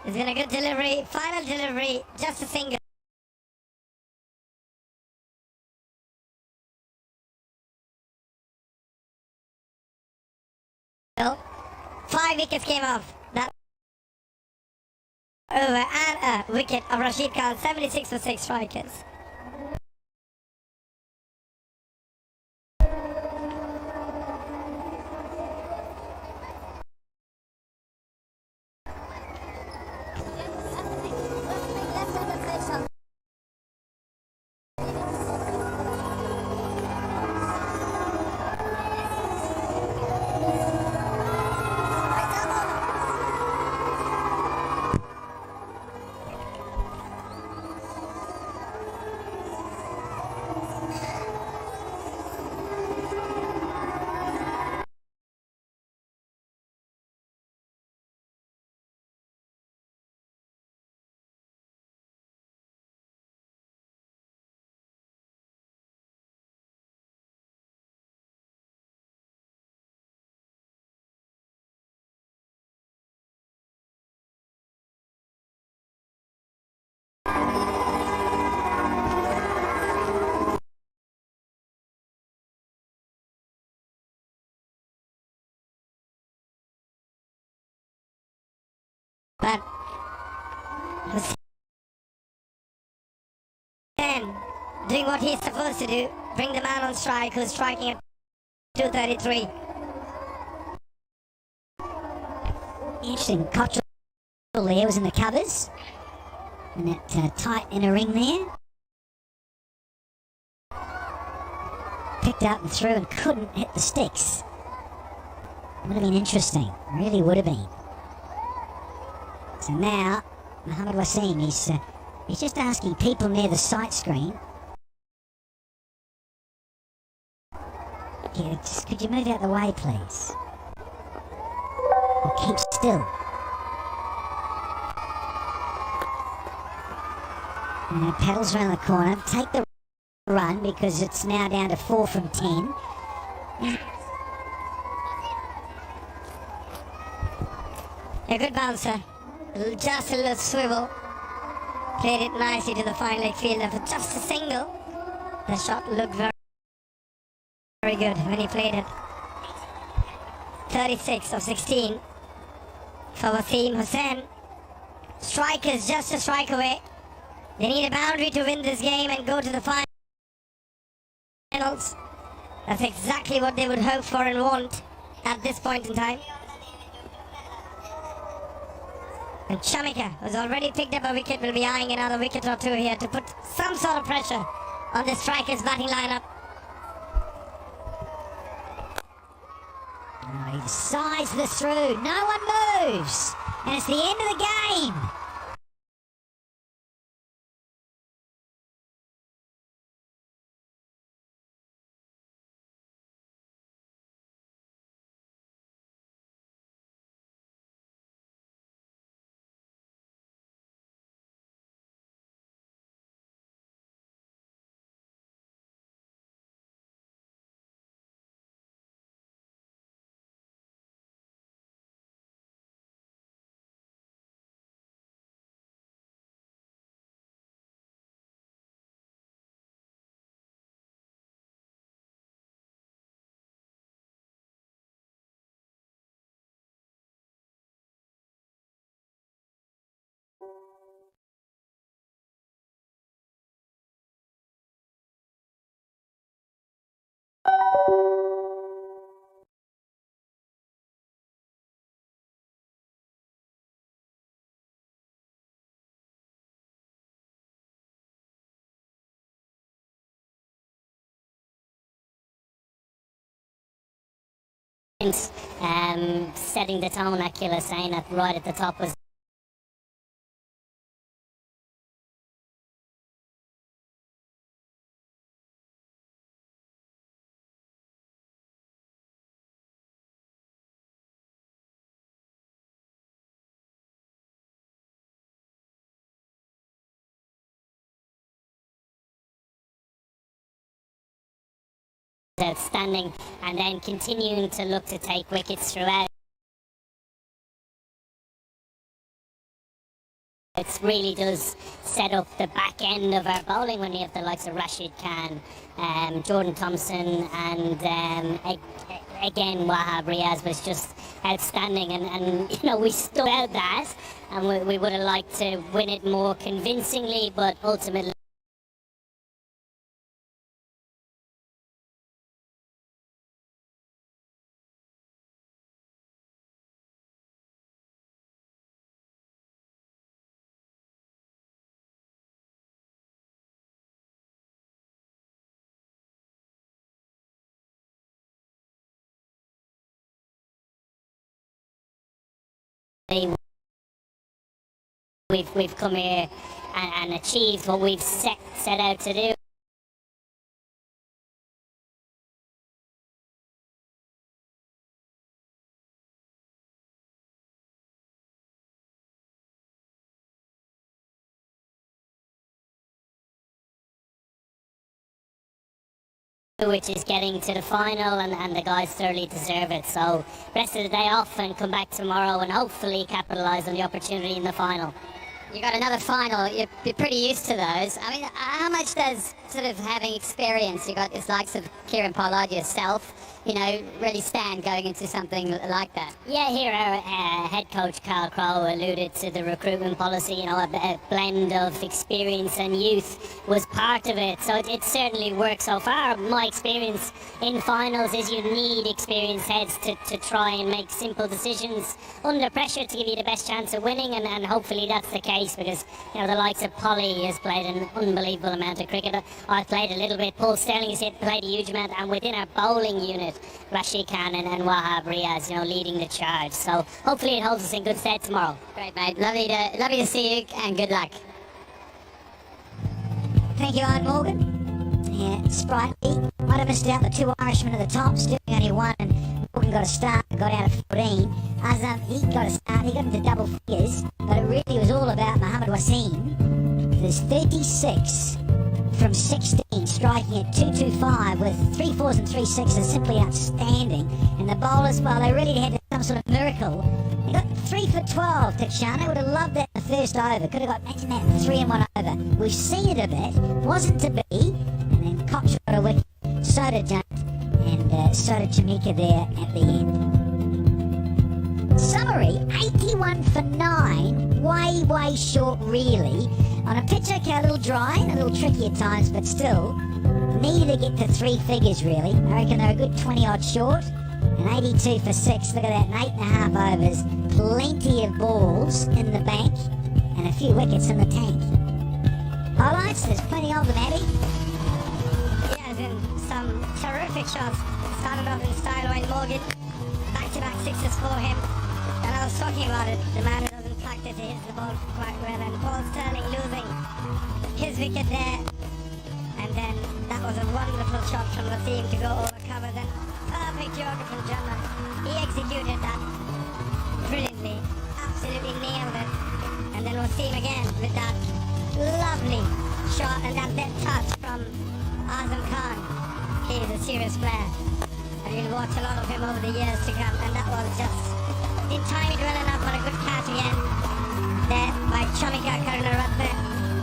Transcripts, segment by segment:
It's been a good delivery. Final delivery. Just a single. 5 wickets came off that over and a wicket of Rashid Khan. 76 for 6 strikers. But Hussain doing what he's supposed to do, bring the man on strike who's striking at 233. Interesting. Cottrell there was in the covers. And that tight inner ring there. Picked up and through and couldn't hit the sticks. Would have been interesting. Really would have been. So now, Mohammed Wasim, he's just asking people near the sight screen. Could you move out the way, please? Or keep still. And pedals around the corner. Take the run because it's now down to 4 from 10. A good bouncer. Just a little swivel. Played it nicely to the fine leg fielder for just a single. The shot looked very, very good when he played it. 36 of 16 for Wasim Hussain. Strikers just a strike away. They need a boundary to win this game and go to the finals. That's exactly what they would hope for and want at this point in time. And Shamika, who's already picked up a wicket, will be eyeing another wicket or two here to put some sort of pressure on the strikers' batting lineup. Oh, he decides this through. No one moves. And it's the end of the game. Setting the tone, Akila saying that right at the top was outstanding, and then continuing to look to take wickets throughout. It really does set up the back end of our bowling when we have the likes of Rashid Khan, Jordan Thompson, and again Wahab Riaz was just outstanding, and you know, we stuck out that, and we would have liked to win it more convincingly, but ultimately we've come here and achieved what we've set out to do. Which is getting to the final, and the guys thoroughly deserve it. So rest of the day off and come back tomorrow and hopefully capitalise on the opportunity in the final. You got another final. You're pretty used to those. I mean, how much does sort of having experience, you got this likes of Kieran Pollard yourself, you know, really stand going into something like that? Yeah, here our head coach Carl Crowe alluded to the recruitment policy. You know, a blend of experience and youth was part of it. So it certainly worked so far. My experience in finals is you need experienced heads to try and make simple decisions under pressure to give you the best chance of winning, and hopefully that's the case, because you know the likes of Polly has played an unbelievable amount of cricket. I've played a little bit. Paul Sterling has played a huge amount, and within our bowling unit, Rashid Khan and Wahab Riaz, you know, leading the charge. So hopefully it holds us in good stead tomorrow. Great, mate. Lovely to see you, and good luck. Thank you, Ian Morgan. Yeah, sprightly. Might have missed out the two Irishmen at the top, still only one, and Morgan got a start, got out of 14. Azam, he got a start, he got into double figures, but it really was all about Mohammed Wasim. There's 36 from 16, striking at 225 with 3 4s and 3 6s, simply outstanding. And the bowlers, well, they really had some sort of miracle. They got 3 for 12, Tachana. Would have loved that in the first over. Could have got, imagine that, 3 and 1 over. We've seen it a bit, wasn't to be. And then Cox got a wicket, so did Junt, and so did Jamaica there at the end. Summary, 81 for 9, way short really. On a pitch, okay, a little dry, a little tricky at times, but still, needed to get to 3 figures really. I reckon they're a good 20 odd short, and 82 for 6, look at that, and 8.5 overs, plenty of balls in the bank, and a few wickets in the tank. Highlights, there's plenty of them, Abby. Yeah, as in some terrific shots. Started off in style, Wayne Morgan. Back-to-back sixes for him. And I was talking about it, the man who doesn't practice, he hits the ball quite well, and Paul Sterling losing his wicket there. And then that was a wonderful shot from Wasim to go over covers, and perfect Yorker from Jumma. He executed that brilliantly, absolutely nailed it. And then Wasim again with that lovely shot, and that touch from Azam Khan. He is a serious player, and you'll watch a lot of him over the years to come, and that was just didn't time it well enough for a good catch again there by Chamika Karunaratne.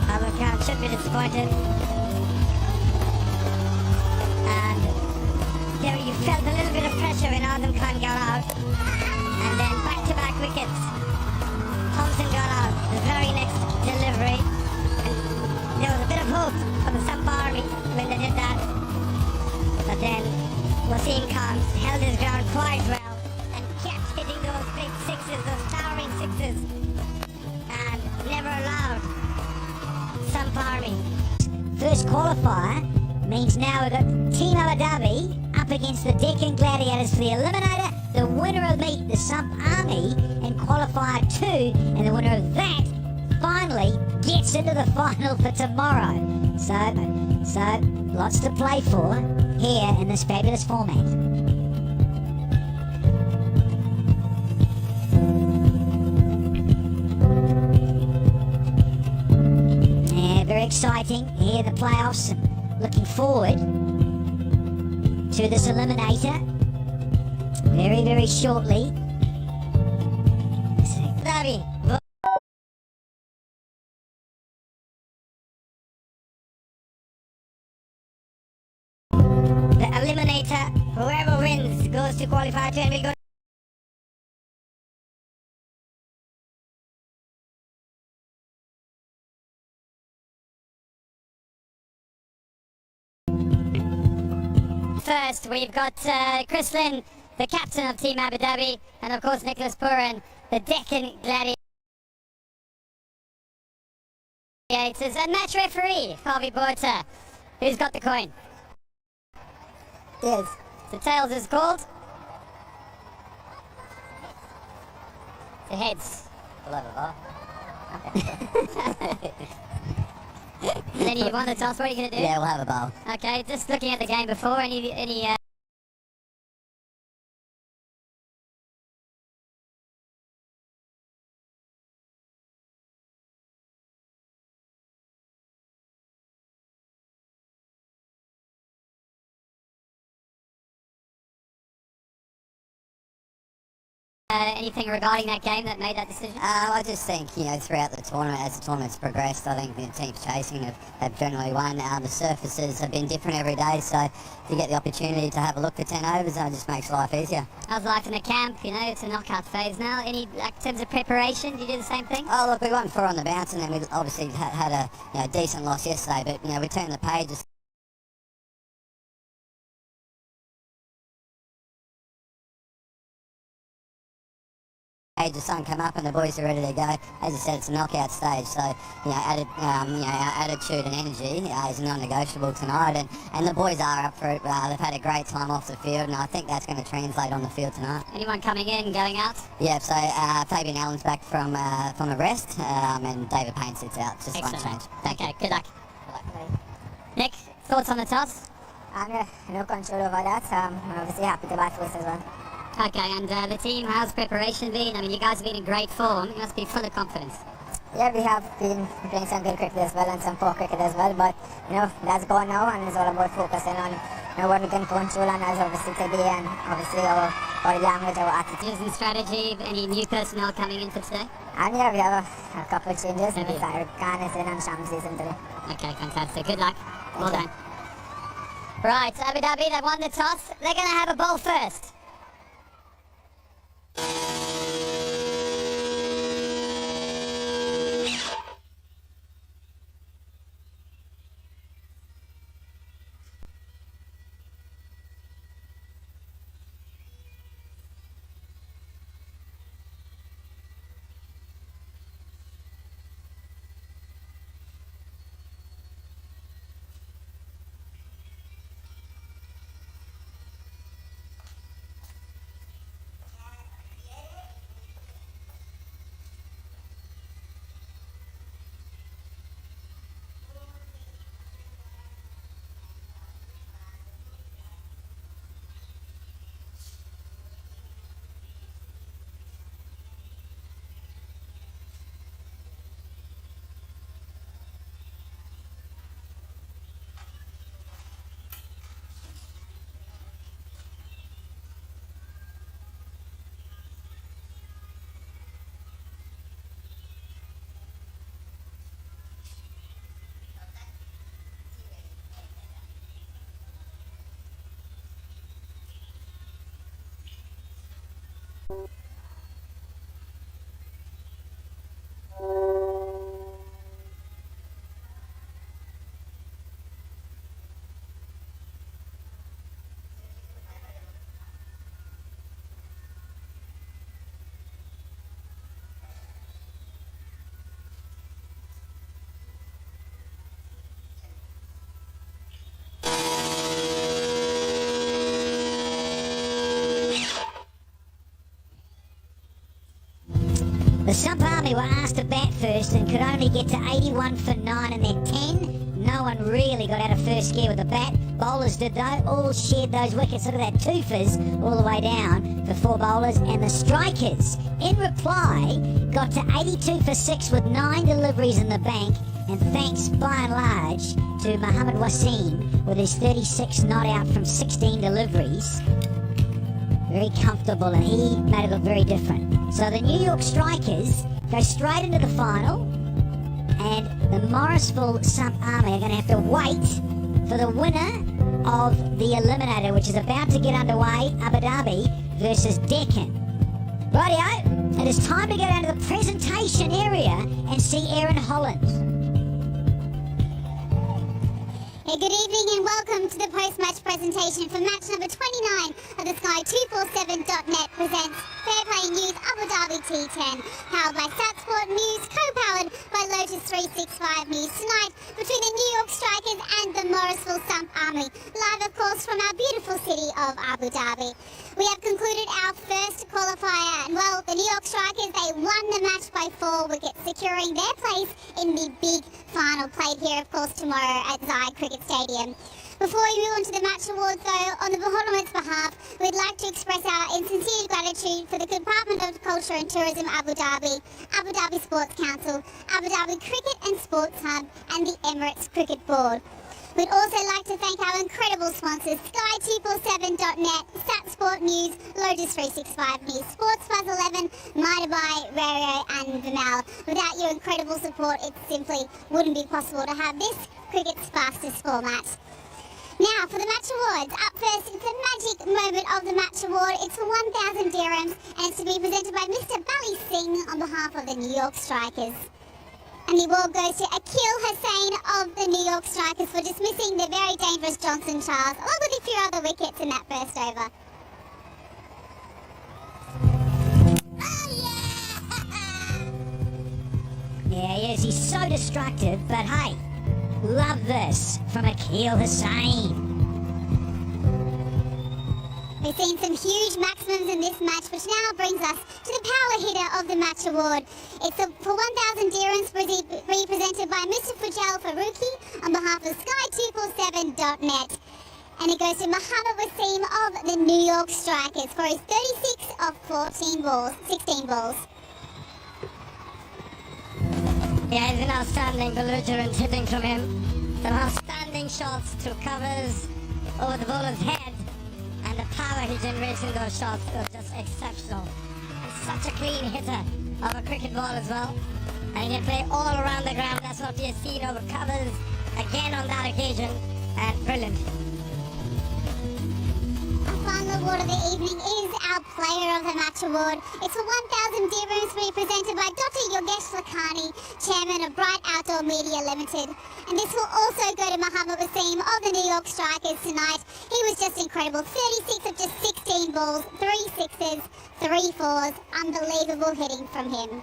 Azam Khan should be disappointed. And there you felt a little bit of pressure when Azam Khan got out. And then back-to-back wickets. Thompson got out the very next delivery. And there was a bit of hope for the Sampari when they did that. But then Wasim Khan held his ground quite well and kept hitting those big sixes, those towering sixes, and never allowed Sampari. First qualifier means now we've got Team Abu Dhabi up against the Deccan Gladiators for the Eliminator, the winner of meet the Sump Army in qualifier 2, and the winner of that finally gets into the final for tomorrow. So lots to play for here in this fabulous format. Yeah, very exciting here in the playoffs, and looking forward to this eliminator very shortly. Dhabi. T10 will go. First, we've got Chris Lynn, the captain of Team Abu Dhabi, and of course Nicholas Puran, the Deccan Gladiators, and match referee Harvey Borta, who's got the coin. Tails. The tails is called. The heads. We'll have a ball. And then you won the toss. What are you going to do? Yeah, we'll have a ball. Okay, just looking at the game before, any anything regarding that game that made that decision? I just think, throughout the tournament, as the tournament's progressed, I think the teams chasing have generally won. The surfaces have been different every day, so if you get the opportunity to have a look for 10 overs, it just makes life easier. How's life in the camp? It's a knockout phase now. Any, in terms of preparation, do you do the same thing? Oh, look, we won 4 on the bounce, and then we obviously had a decent loss yesterday, but, we turned the pages. The sun come up and the boys are ready to go. As I said, it's a knockout stage, so our attitude and energy is non-negotiable tonight. And the boys are up for it. They've had a great time off the field, and I think that's going to translate on the field tonight. Anyone coming in, going out? Yeah, so Fabian Allen's back from a rest, and David Payne sits out. Just one change. Okay, good luck. Nick, thoughts on the toss? No control over that. I'm obviously happy to bat first as well. Okay, and the team, how's preparation been? I mean, you guys have been in great form. You must be full of confidence. Yeah, we have been playing some good cricket as well and some poor cricket as well, but that's gone now, and it's all about focusing on what we can control, and as obviously today, and obviously our body language, our attitudes and strategy. Any new personnel coming in for today? And yeah, we have a couple of changes. Khan is in and Shams is in today. Okay, fantastic. Good luck. Well done. Right, Abu Dhabi, they won the toss. They're going to have a ball first. The Sump Army were asked to bat first and could only get to 81 for 9 in their 10. No one really got out of first gear with the bat. Bowlers did though, all shared those wickets. Look at that, twofers all the way down for 4 bowlers. And the strikers, in reply, got to 82 for 6 with 9 deliveries in the bank. And thanks by and large to Mohammad Wasim with his 36 not out from 16 deliveries. Very comfortable, and he made it look very different. So the New York Strikers go straight into the final, and the Morrisville Sump Army are going to have to wait for the winner of the Eliminator, which is about to get underway, Abu Dhabi, versus Deccan. Rightio, it is time to go down to the presentation area and see Aaron Holland. Good evening and welcome to the post-match presentation for match number 29 of the Sky247.net presents Fair Play News Abu Dhabi T10, powered by SatSport News, co-powered by Lotus 365 News tonight between the New York Strikers and the Morrisville Stump Army, live of course from our beautiful city of Abu Dhabi. We have concluded our first qualifier and well, the New York Strikers, they won the match by 4 wickets, securing their place in the big final played here of course tomorrow at Zayed Cricket Stadium. Before we move on to the match awards though, on the Bahama's behalf, we'd like to express our sincere gratitude for the Department of Culture and Tourism Abu Dhabi Sports Council, Abu Dhabi Cricket and Sports Hub and the Emirates Cricket Board. We'd also like to thank our incredible sponsors, Sky247.net, SatSport News, Lotus 365 News, Sports Buzz 11, Mighty Radio and Vimal. Without your incredible support, it simply wouldn't be possible to have this cricket's fastest format. Now, for the match awards, up first, it's the magic moment of the match award. It's for 1,000 dirhams and it's to be presented by Mr. Bali Singh on behalf of the New York Strikers. And the award goes to Akil Hussain of the New York Strikers for dismissing the very dangerous Johnson Charles, along with a few other wickets in that first over. Yeah, he is. He's so destructive, but hey, love this from Akil Hussain. We've seen some huge maximums in this match, which now brings us to the power hitter of the match award. It's for 1,000 dirhams presented by Mr. Fujal Faruqi on behalf of Sky247.net. And it goes to Muhammad Wasim of the New York Strikers for his 36 of 16 balls. Yeah, it's an outstanding belligerent hitting from him. Some outstanding shots to covers over the bowler's head. And the power he generates in those shots is just exceptional. And such a clean hitter of a cricket ball as well. And he can play all around the ground. That's what we have seen over covers again on that occasion. And brilliant. Our final award of the evening is our Player of the Match award. It's for 1,000 dirhams to be presented by Dr. Yogesh Lakhani, Chairman of Bright Outdoor Media Limited. And this will also go to Muhammad Wasim of the New York Strikers tonight. He was just incredible. 36 of just 16 balls, 3 sixes, 3 fours. Unbelievable hitting from him.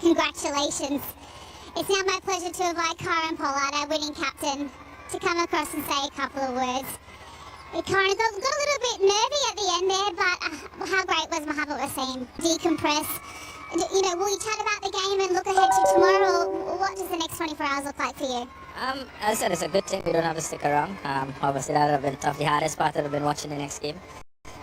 Congratulations. It's now my pleasure to invite Karen Pollard, our winning captain, to come across and say a couple of words. Karen got a little bit nervy at the end there, but how great was Muhammad Wasim? Decompress. You know, will you chat about the game and look ahead to tomorrow, or what does the next 24 hours look like for you? As I said, it's a good thing we don't have to stick around. Obviously, that would have been tough. The hardest part would have been watching the next game.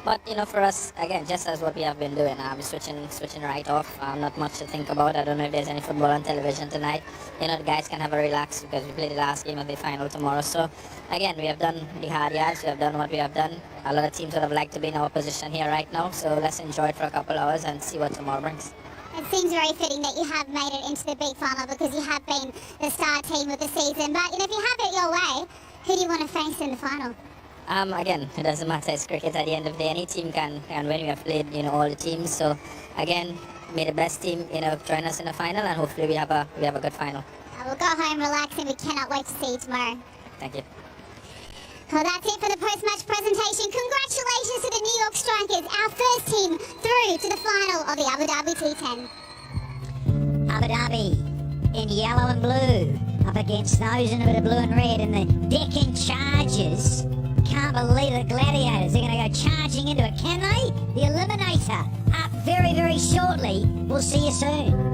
But, you know, for us, again, just as what we have been doing, switching right off. Not much to think about. I don't know if there's any football on television tonight. You know, the guys can have a relax because we play the last game of the final tomorrow. So, again, we have done the hard yards. We have done what we have done. A lot of teams would have liked to be in our position here right now. So let's enjoy it for a couple hours and see what tomorrow brings. It seems very fitting that you have made it into the big final because you have been the star team of the season. But, you know, if you have it your way, who do you want to face in the final? Again, it doesn't matter. It's cricket. At the end of the day, any team can win. We have played, you know, all the teams. So, again, may the best team, you know, join us in the final, and hopefully we have a good final. We'll go home, relax, and we cannot wait to see you tomorrow. Thank you. Well, that's it for the post-match presentation. Congratulations to the New York Strikers, our first team through to the final of the Abu Dhabi T10. Abu Dhabi in yellow and blue up against those in a bit of blue and red, and the Deccan Chargers. Can't believe the Gladiators. They're going to go charging into it, can they? The Eliminator up very, very shortly. We'll see you soon.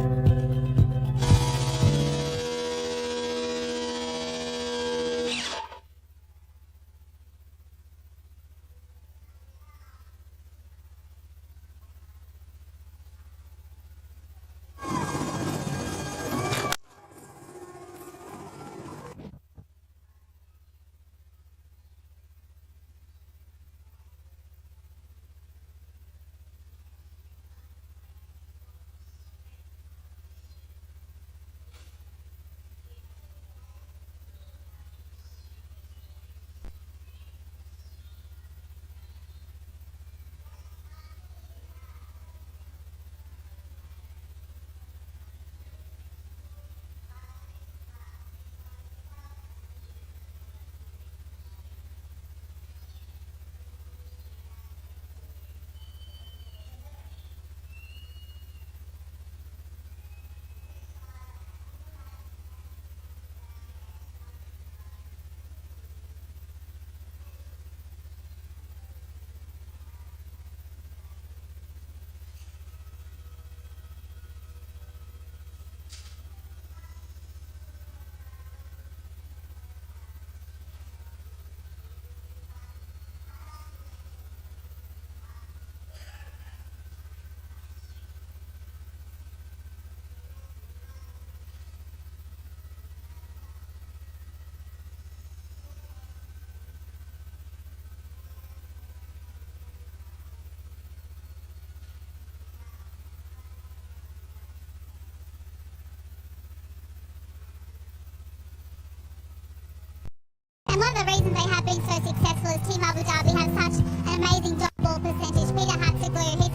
And one of the reasons they have been so successful is Team Abu Dhabi has such an amazing dot ball percentage. Peter Hatziglu, he's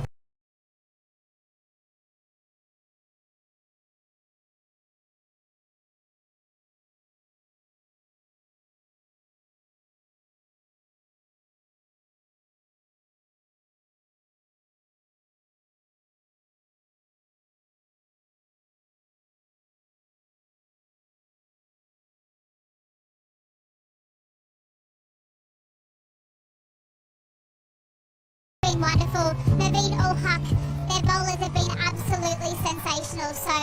been wonderful. Naveen ul Haq, their bowlers have been absolutely sensational. So,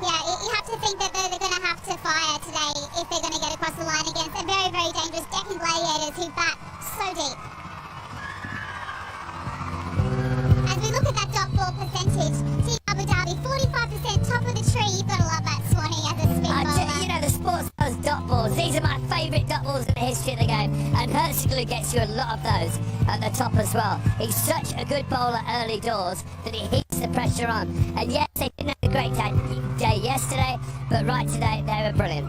yeah, you have to think that they're going to have to fire today if they're going to get across the line against a very, very dangerous Deccan Gladiators who bat so deep. As we look at that dot ball percentage, Team Abu Dhabi, 45% top of the tree. You've got to love that, Swanee, as a spin bowler. You know, the sports does dot balls. These are my favourite dot balls in the history of the game. And Hertzoglu gets you a lot of those at the top as well. He's such a good bowler early doors that he heats the pressure on. And yes, they didn't have a great day yesterday, but right today, they were brilliant.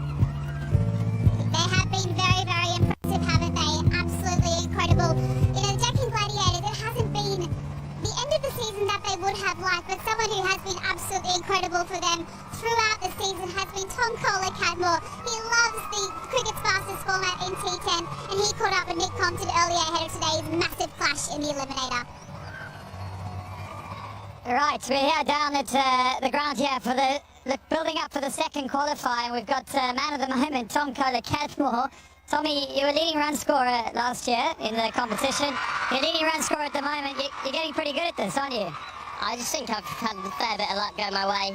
They have been very, very impressive, haven't they? Absolutely incredible. You know, Deccan Gladiators, it hasn't been the end of the season that they would have liked, but someone who has been absolutely incredible for them throughout the season has been Tom Kohler-Cadmore. He loves the cricket's fastest format in T10, and he caught up with Nick Compton earlier ahead of today's massive clash in the Eliminator. Right, we're here down at the ground here for the building up for the second qualifier. We've got man of the moment, Tom Kohler-Cadmore. Tommy, you were leading run scorer last year in the competition. You're leading run scorer at the moment. You're getting pretty good at this, aren't you? I just think I've had a fair bit of luck go my way.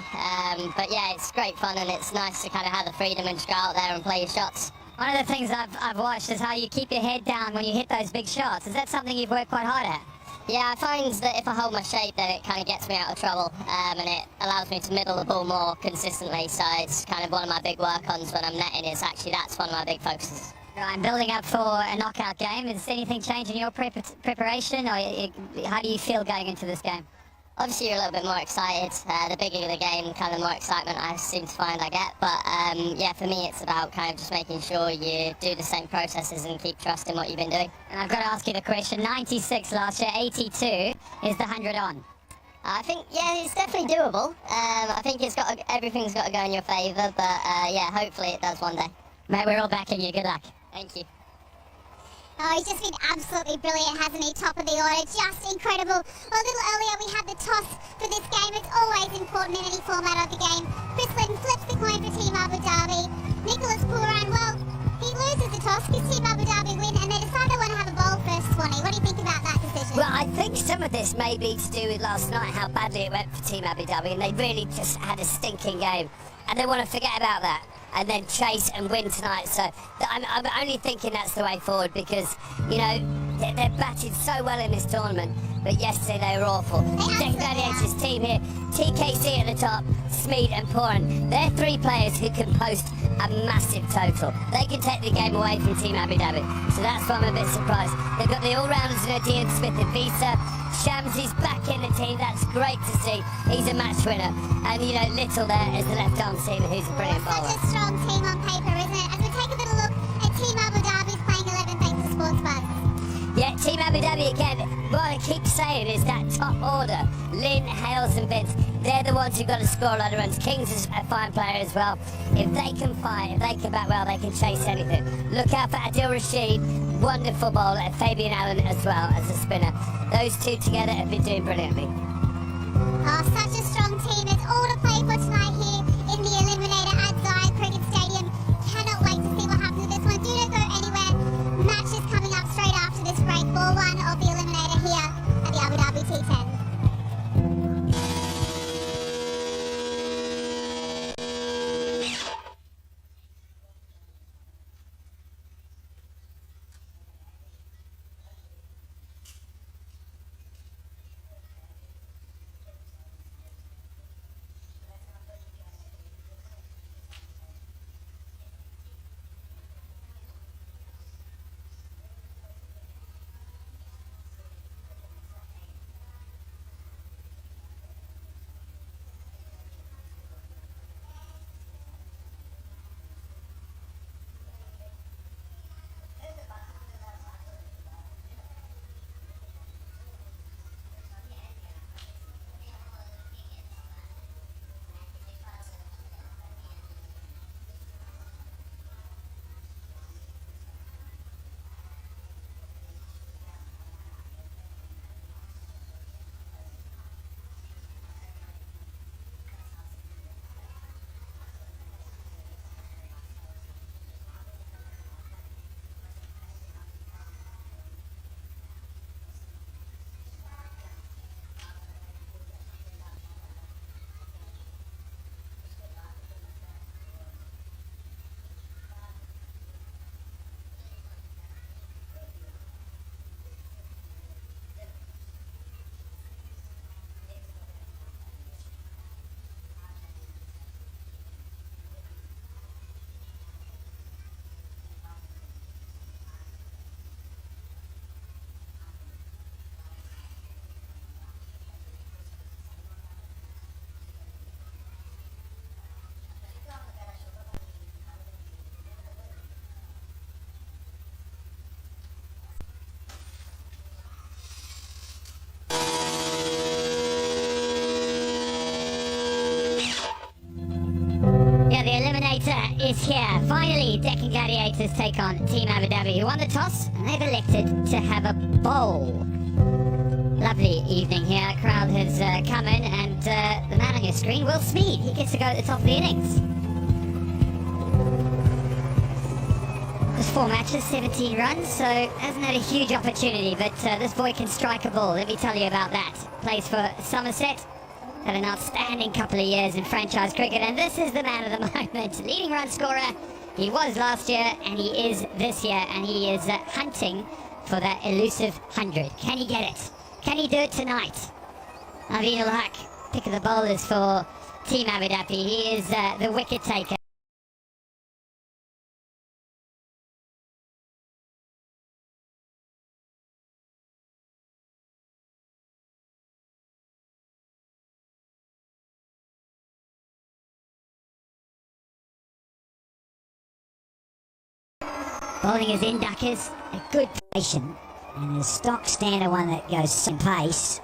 But yeah, it's great fun and it's nice to kind of have the freedom and just go out there and play your shots. One of the things I've watched is how you keep your head down when you hit those big shots. Is that something you've worked quite hard at? Yeah, I find that if I hold my shape, then it kind of gets me out of trouble, and it allows me to middle the ball more consistently. So it's kind of one of my big work-ons when I'm netting. Is actually that's one of my big focuses. I'm building up for a knockout game. Is anything changed in your preparation, or how do you feel going into this game? Obviously, you're a little bit more excited. The bigger the game, kind of more excitement I seem to find I get. But yeah, for me, it's about kind of just making sure you do the same processes and keep trusting what you've been doing. And I've got to ask you the question, 96 last year, 82, is the 100 on? I think, yeah, it's definitely doable. I think everything's got to go in your favour, but yeah, hopefully it does one day. Mate, we're all backing you. Good luck. Thank you. Oh, he's just been absolutely brilliant, hasn't he? Top of the order, just incredible. Well, a little earlier we had the toss for this game. It's always important in any format of the game. Chris Lynn flips the coin for Team Abu Dhabi. Nicholas Pooran, well, he loses the toss because Team Abu Dhabi win, and they decide they want to have a bowl first, Swanee. What do you think about that decision? Well, I think some of this may be to do with last night, how badly it went for Team Abu Dhabi, and they really just had a stinking game. And they want to forget about that and then chase and win tonight. So I'm only thinking that's the way forward because, you know, they're batted so well in this tournament, but yesterday they were awful. Deccan Gladiators team here, TKC at the top, Smeed and Pooran. They're three players who can post a massive total. They can take the game away from Team Abu Dhabi. So that's why I'm a bit surprised. They've got the all-rounders in Ian Smith and Visa. Shams is back in the team, that's great to see. He's a match winner. And, you know, Little there is the left-arm seamer who's a brilliant bowler. Such a strong team on paper, isn't it? As we take a little look at Team Abu Dhabi's playing 11 thanks to Sports Buzz. Yeah, Team Abu Dhabi again. What I keep saying is that top order, Lynn, Hales and Vince, they're the ones who've got to score a lot of runs. Kings is a fine player as well. If they can fight, if they can bat well, they can chase anything. Look out for Adil Rashid, wonderful bowler, and Fabian Allen as well as a spinner. Those two together have been doing brilliantly. Oh, such a strong team. It's all to play for tonight here in the Eliminator at Zaya Cricket Stadium. Cannot wait to see what happens with this one. Do not go anywhere. Match is coming up straight after this break. Ball one of the Eliminator here at the Abu Dhabi T10. is here. Finally, Deccan Gladiators take on Team Abu Dhabi, who won the toss, and they've elected to have a bowl. Lovely evening here. Crowd has come in, and the man on your screen, Will Smeed, he gets to go at the top of the innings. Just 4 matches, 17 runs, so hasn't had a huge opportunity, but this boy can strike a ball, let me tell you about that. Plays for Somerset, had an outstanding couple of years in franchise cricket, and this is the man of the moment. Leading run scorer, he was last year, and he is this year, and he is hunting for that elusive 100. Can he get it? Can he do it tonight? Naveen ul Haq, pick of the bowlers for Team Abu Dhabi. He is the wicket taker. Bowling is in duckers, a good position, and the stock standard one that goes some pace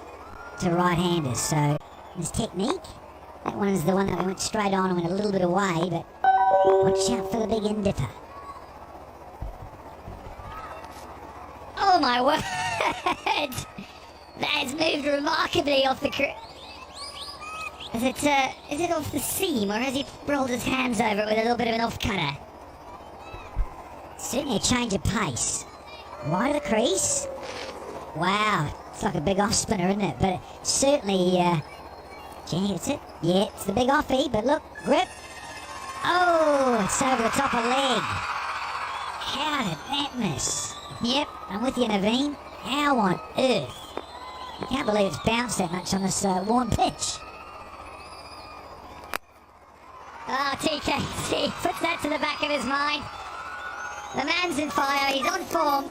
to right-handers. So his technique, that one is the one that went straight on and went a little bit away, but watch out for the big in dipper. Oh my word! That has moved remarkably off the is it off the seam, or has he rolled his hands over it with a little bit of an off-cutter? Certainly a change of pace. Wide of the crease. Wow, it's like a big off spinner, isn't it? But certainly, gee, it's it. Yeah, it's the big offie, but look, grip. Oh, it's over the top of leg. How did that miss? Yep, I'm with you, Naveen. How on earth? I can't believe it's bounced that much on this worn pitch. Ah, TKC puts that to the back of his mind. The man's in fire, he's on form,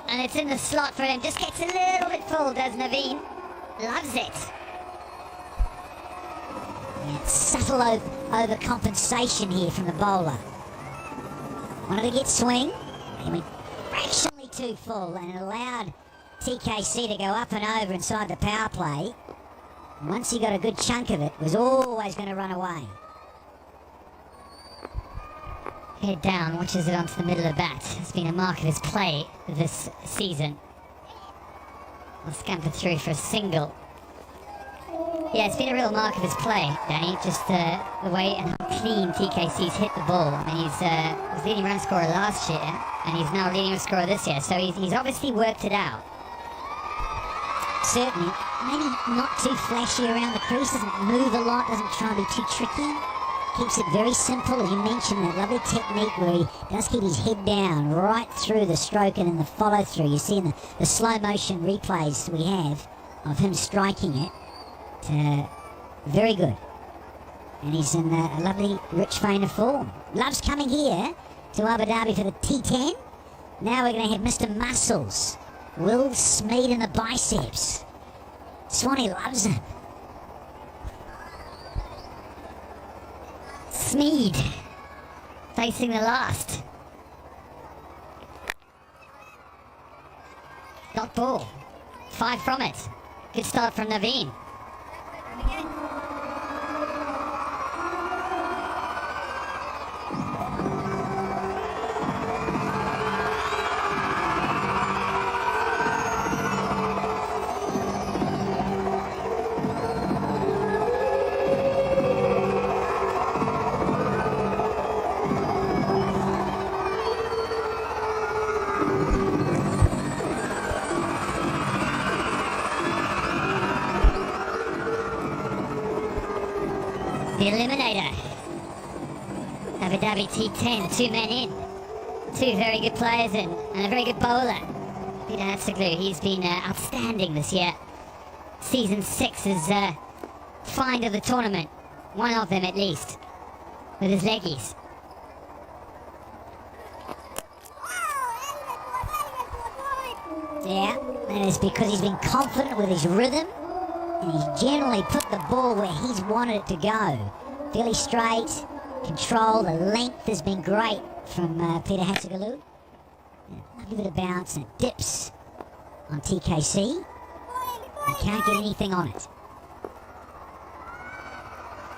and it's in the slot for him. Just gets a little bit full, does Naveen. Loves it. Yeah, subtle overcompensation here from the bowler. Wanted to get swing, he went fractionally too full, and it allowed TKC to go up and over inside the power play. And once he got a good chunk of it, was always going to run away. Head down, watches it onto the middle of the bat. It's been a mark of his play this season. I'll scamper through for a single. Yeah, it's been a real mark of his play, Danny. Just the way and how clean TKC's hit the ball. I mean, he was leading run scorer last year, and he's now leading run scorer this year. So he's obviously worked it out. Certainly, maybe not too flashy around the crease. Doesn't move a lot. Doesn't try to be too tricky. Keeps it very simple, as you mentioned, that lovely technique where he does keep his head down right through the stroke and then the follow through. You see in the slow motion replays we have of him striking it. Very good. And he's in a lovely rich vein of form. Loves coming here to Abu Dhabi for the T10. Now we're going to have Mr. Muscles, Will Smeed in the biceps. Swanee loves him. Smeed facing the last. Dot ball. 5 from it. Good start from Naveen. The Eliminator. Abu Dhabi T10, 2 men in. 2 very good players in, and a very good bowler. Peter Hatzeglu, he's been outstanding this year. Season 6 is find of the tournament. One of them at least. With his leggies. Yeah, and it's because he's been confident with his rhythm. And he's generally put the ball where he's wanted it to go. Fairly straight, control, the length has been great from Peter Hatzeglu. Lovely bit of bounce and it dips on TKC. He can't get anything on it.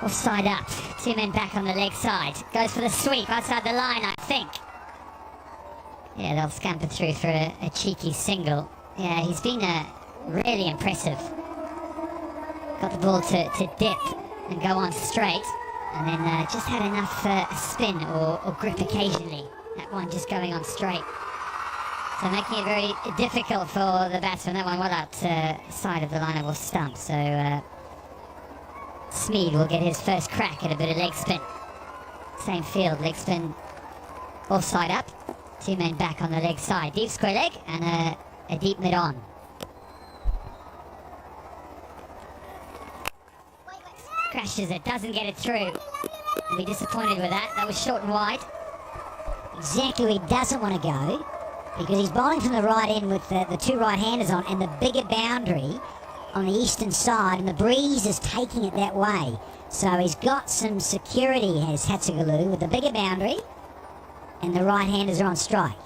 Offside up. 2 men back on the leg side. Goes for the sweep outside the line, I think. Yeah, they'll scamper through for a cheeky single. Yeah, he's been really impressive. Got the ball to dip and go on straight. And then just had enough spin or grip occasionally. That one just going on straight. So making it very difficult for the batsman. That one well outside of the line of off stump. So Smeed will get his first crack at a bit of leg spin. Same field, leg spin offside up. 2 men back on the leg side. Deep square leg and a deep mid on. Crashes it, doesn't get it through. I'll be disappointed with that. That was short and wide. Exactly where he doesn't want to go, because he's bowling from the right end with the 2 right-handers on and the bigger boundary on the eastern side, and the breeze is taking it that way. So he's got some security, has Hatsugalu, with the bigger boundary, and the right-handers are on strike.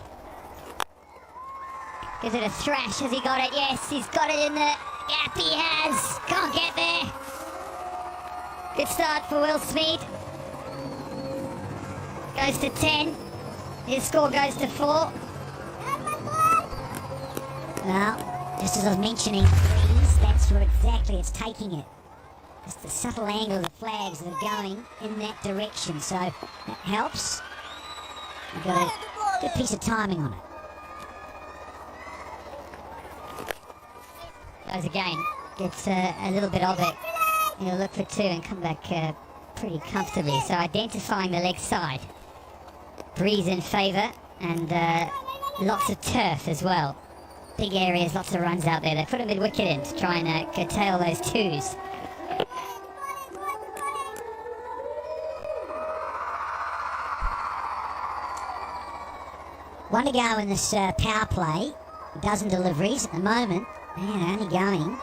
Gives it a thrash. Has he got it? Yes, he's got it in the gap. He has. Can't get there. Good start for Will Smeed. Goes to 10. His score goes to 4. Well, just as I was mentioning breeze, that's where exactly it's taking it. Just the subtle angle of the flags that are going in that direction, so that helps. You've got a good piece of timing on it. Goes again. Gets a little bit of it. He'll look for 2 and come back pretty comfortably. So identifying the leg side. Breeze in favour and lots of turf as well. Big areas, lots of runs out there. They put a mid-wicket in to try and curtail those 2s. One to go in this power play. A dozen deliveries at the moment. Man, only going.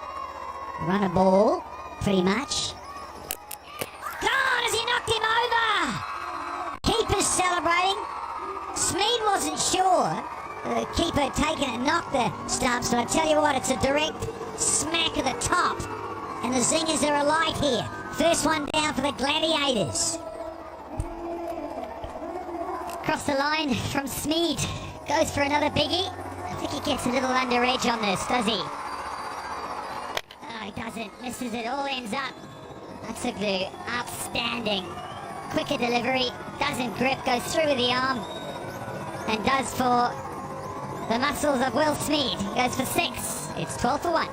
Run a ball, pretty much. God, has he knocked him over? Keeper's celebrating. Smeed wasn't sure. The keeper had taken it and knocked the stumps, but I tell you what, it's a direct smack of the top. And the zingers are alight here. First one down for the Gladiators. Across the line from Smeed. Goes for another biggie. I think he gets a little under edge on this, does he? Oh, he doesn't. Misses it. All ends up. That's a glue. Outstanding. Quicker delivery. Doesn't grip. Goes through with the arm. And does for the muscles of Will Smeed. Goes for 6. It's 12 for 1.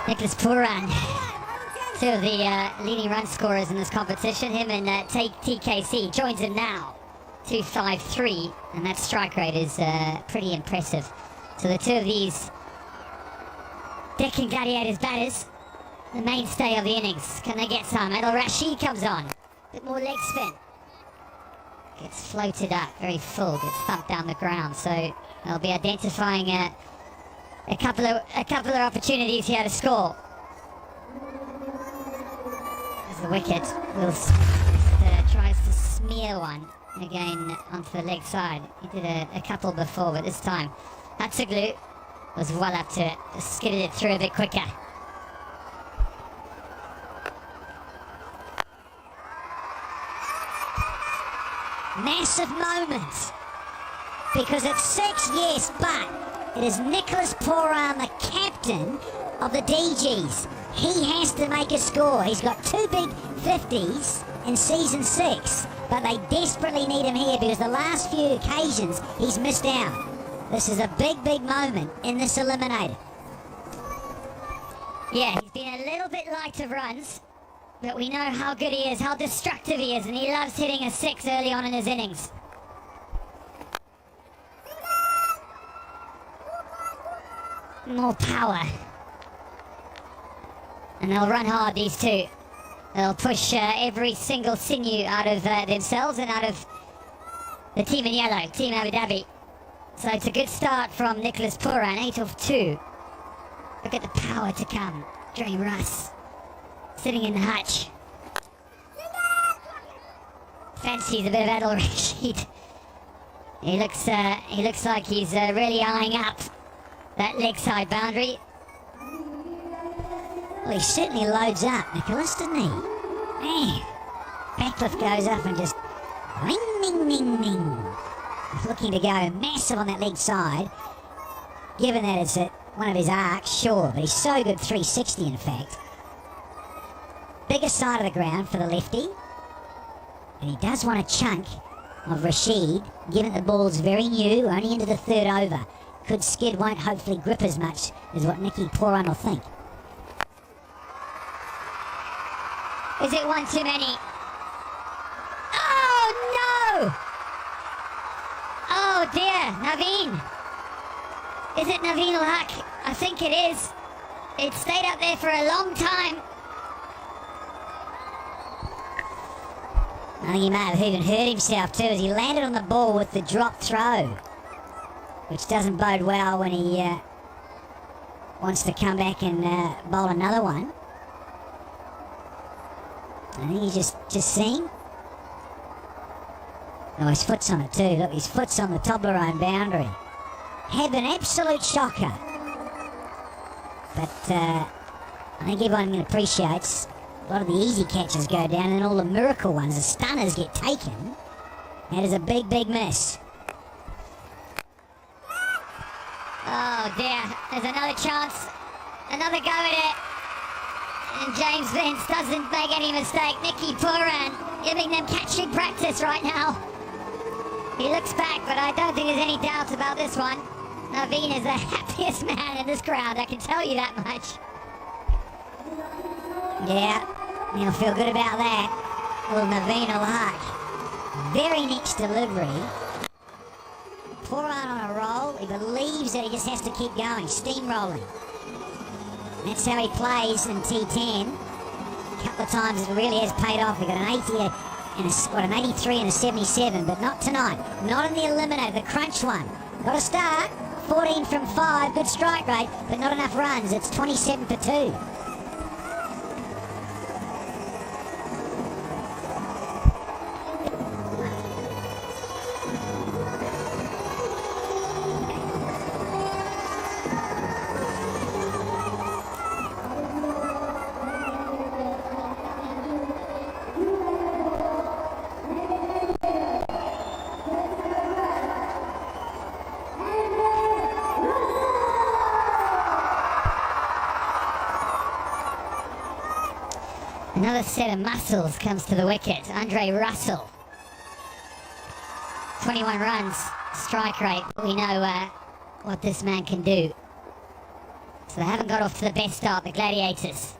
Nicholas Pooran, 2 of the leading run scorers in this competition. Him and TKC joins him now. 253, and that strike rate is pretty impressive. So the 2 of these Deccan Gladiators batters, the mainstay of the innings. Can they get some? Adil Rashid comes on. Bit more leg spin. Gets floated up, very full, gets thumped down the ground. So they'll be identifying a couple of opportunities here to score. As the wicket, Will tries to smear one again onto the leg side. He did a couple before, but this time Hatsuglu was well up to it. Just skidded it through a bit quicker. Massive moment. Because it's 6, yes, but it is Nicholas Pooran, the captain of the DGs. He has to make a score. He's got 2 big 50s in season 6, but they desperately need him here because the last few occasions he's missed out. This is a big, big moment in this eliminator. Yeah, he's been a little bit light of runs, but we know how good he is, how destructive he is, and he loves hitting a 6 early on in his innings. More power. And they'll run hard, these two. They'll push every single sinew out of themselves and out of the team in yellow, Team Abu Dhabi. So it's a good start from Nicholas Pooran, 8 of 2. Look at the power to come. Dre Russ sitting in the hutch. Fancies a bit of Adil Rashid. He looks like he's really eyeing up that leg side boundary. Well, he certainly loads up, Nicholas, doesn't he? Man, backlift goes up and just ring, ding, ding, ding. Looking to go massive on that leg side. Given that it's at one of his arcs, sure, but he's so good 360 in fact. Bigger side of the ground for the lefty. And he does want a chunk of Rashid, given the ball's very new, only into the third over. Could skid, won't hopefully grip as much as what Nicky Pooran will think. Is it one too many? Oh no! Oh dear, Naveen. Is it Naveen Ul-Haq? I think it is. It stayed up there for a long time. I think he may have even hurt himself too as he landed on the ball with the drop throw. Which doesn't bode well when he wants to come back and bowl another one. I think he's just seeing. Oh, his foot's on it too. Look, his foot's on the Toblerone boundary. Had an absolute shocker. But I think everyone appreciates a lot of the easy catches go down and all the miracle ones, the stunners get taken. That is a big, big miss. Oh dear, there's another chance. Another go at it. And James Vince doesn't make any mistake. Nicky Pooran giving them catching practice right now. He looks back, but I don't think there's any doubt about this one. Naveen is the happiest man in this crowd, I can tell you that much. Yeah, he'll feel good about that. Little Naveen Ul-Haq. Very next delivery. Pooran on a roll. He believes that he just has to keep going, steamrolling. That's how he plays in T10. A couple of times it really has paid off. He got an 80 and an 83 and a 77, but not tonight. Not in the eliminator, the crunch one. Got a start. 14 from 5, good strike rate, but not enough runs. It's 27 for 2. Another set of muscles comes to the wicket. Andre Russell. 21 runs, strike rate. We know what this man can do. So they haven't got off to the best start, the Gladiators.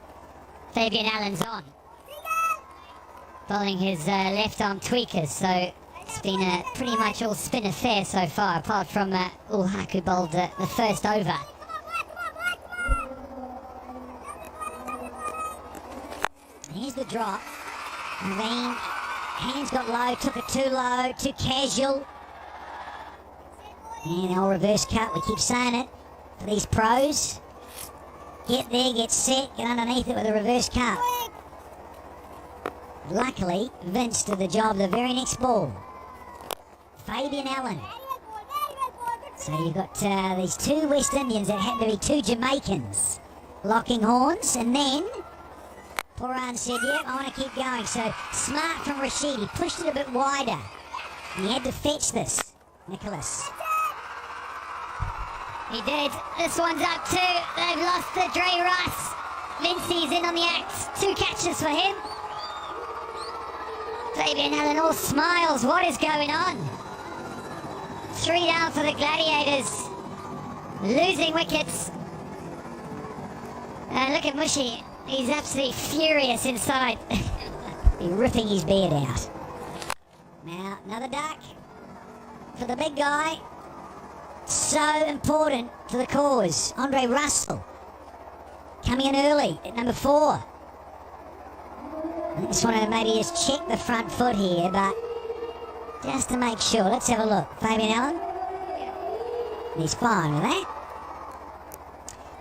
Fabian Allen's on. Bowling his left arm tweakers, so it's been a pretty much all spin affair so far, apart from Ul-Haq who bowled the first over. Here's the drop. Naveen, hands got low, took it too low, too casual. And the old reverse cut, we keep saying it for these pros. Get there, get set, get underneath it with a reverse cut. Luckily, Vince did the job the very next ball. Fabian Allen. So you've got these two West Indians that had to be two Jamaicans. Locking horns, and then Pooran said, yep, I want to keep going. So smart from Rashid. He pushed it a bit wider. And he had to fetch this, Nicholas. He did. This one's up too. They've lost the Dre Russ. Vincey's in on the act. 2 catches for him. Fabian Allen all smiles. What is going on? 3 down for the Gladiators. Losing wickets. And look at Mushy. He's absolutely furious inside. He's ripping his beard out. Now, another duck for the big guy. So important to the cause. Andre Russell coming in early at number 4. I just want to maybe just check the front foot here, but just to make sure. Let's have a look. Fabian Allen. He's fine with that.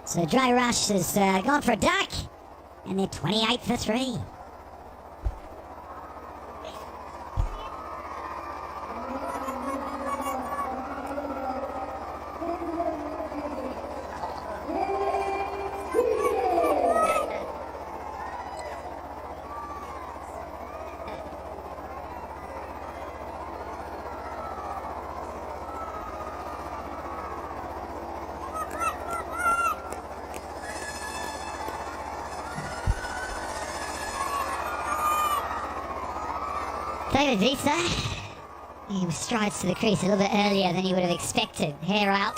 So Dre Rush has gone for a duck, and they're 28 for 3. David Visa, he strides to the crease a little bit earlier than you would have expected. Hair out.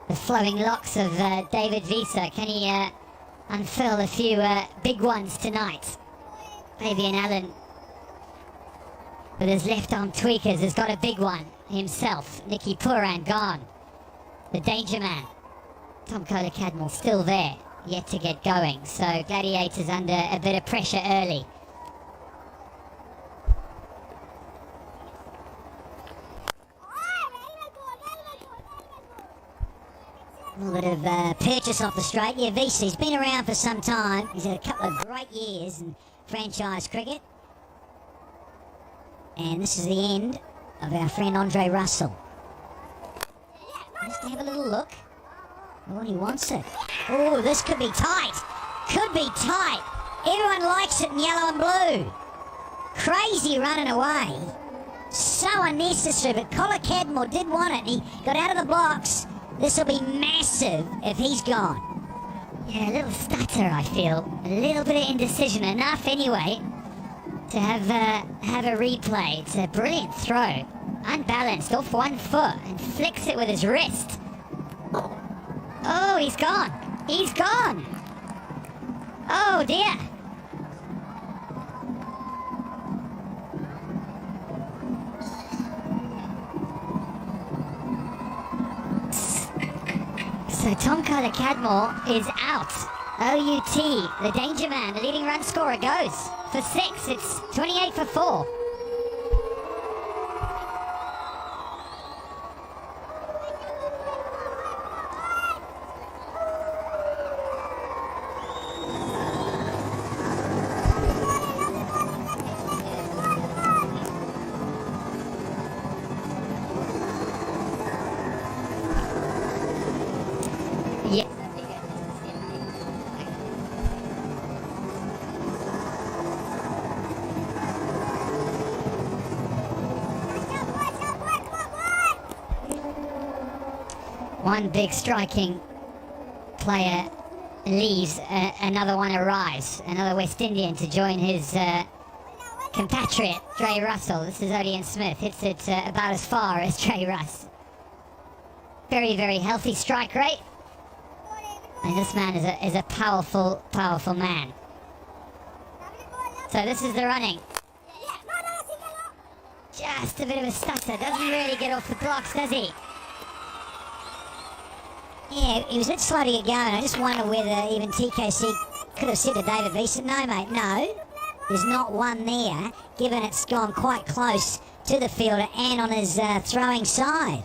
The flowing locks of David Visa. Can he unfurl a few big ones tonight? Fabian Allen, with his left arm tweakers, has got a big one himself. Nicky Puran gone. The danger man. Tom Kohler-Cadmore still there, yet to get going. So Gladiators under a bit of pressure early. A little bit of purchase off the straight. Yeah, VC's been around for some time. He's had a couple of great years in franchise cricket. And this is the end of our friend Andre Russell. Just have a little look. Oh, he wants it. Oh, this could be tight. Could be tight. Everyone likes it in yellow and blue. Crazy running away. So unnecessary, but Kohler-Cadmore did want it. He got out of the blocks. This will be massive if he's gone. Yeah, a little stutter, I feel. A little bit of indecision. Enough, anyway, to have a replay. It's a brilliant throw. Unbalanced, off one foot, and flicks it with his wrist. Oh, he's gone. He's gone. Oh, dear. So Tom Kohler-Cadmore is out. OUT, the danger man, the leading run scorer, goes for 6. It's 28 for 4. Yeah. One big striking player leaves, another one arrives. Another West Indian to join his compatriot, Dre Russell. This is Odean Smith. Hits it about as far as Dre Russ. Very, very healthy strike rate. And this man is a powerful, powerful man. So this is the running. Just a bit of a stutter. Doesn't really get off the blocks, does he? Yeah, he was a bit slow to get going. I just wonder whether even TKC could have said to David Visa, no, mate, no. There's not one there, given it's gone quite close to the fielder and on his throwing side.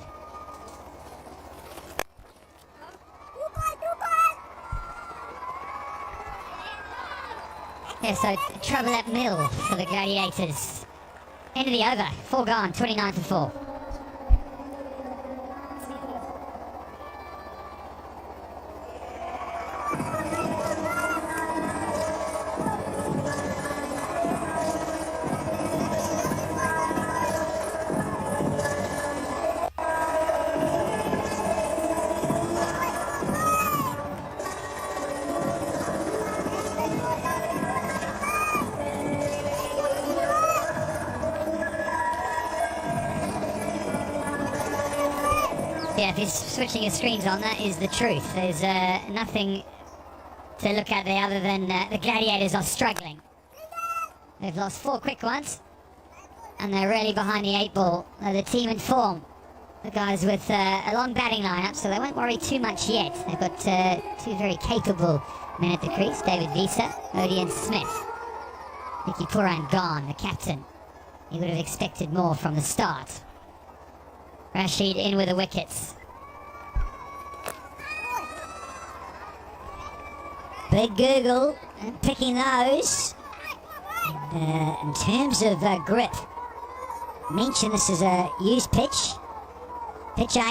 Yeah, so trouble at middle for the Gladiators. End of the over. 4 gone, 29 for 4. Yeah, if he's switching his screens on, that is the truth. There's nothing to look at there other than the Gladiators are struggling. They've lost 4 quick ones, and they're really behind the 8 ball. The team in form the guys with a long batting lineup, so they won't worry too much yet. They've got two very capable men at the crease, David Visa, Odion Smith. Nicky Puran gone, the captain. He would have expected more from the start. Rashid in with the wickets. Big Google picking those. And, in terms of grip, mention this is a used pitch. Pitch 8.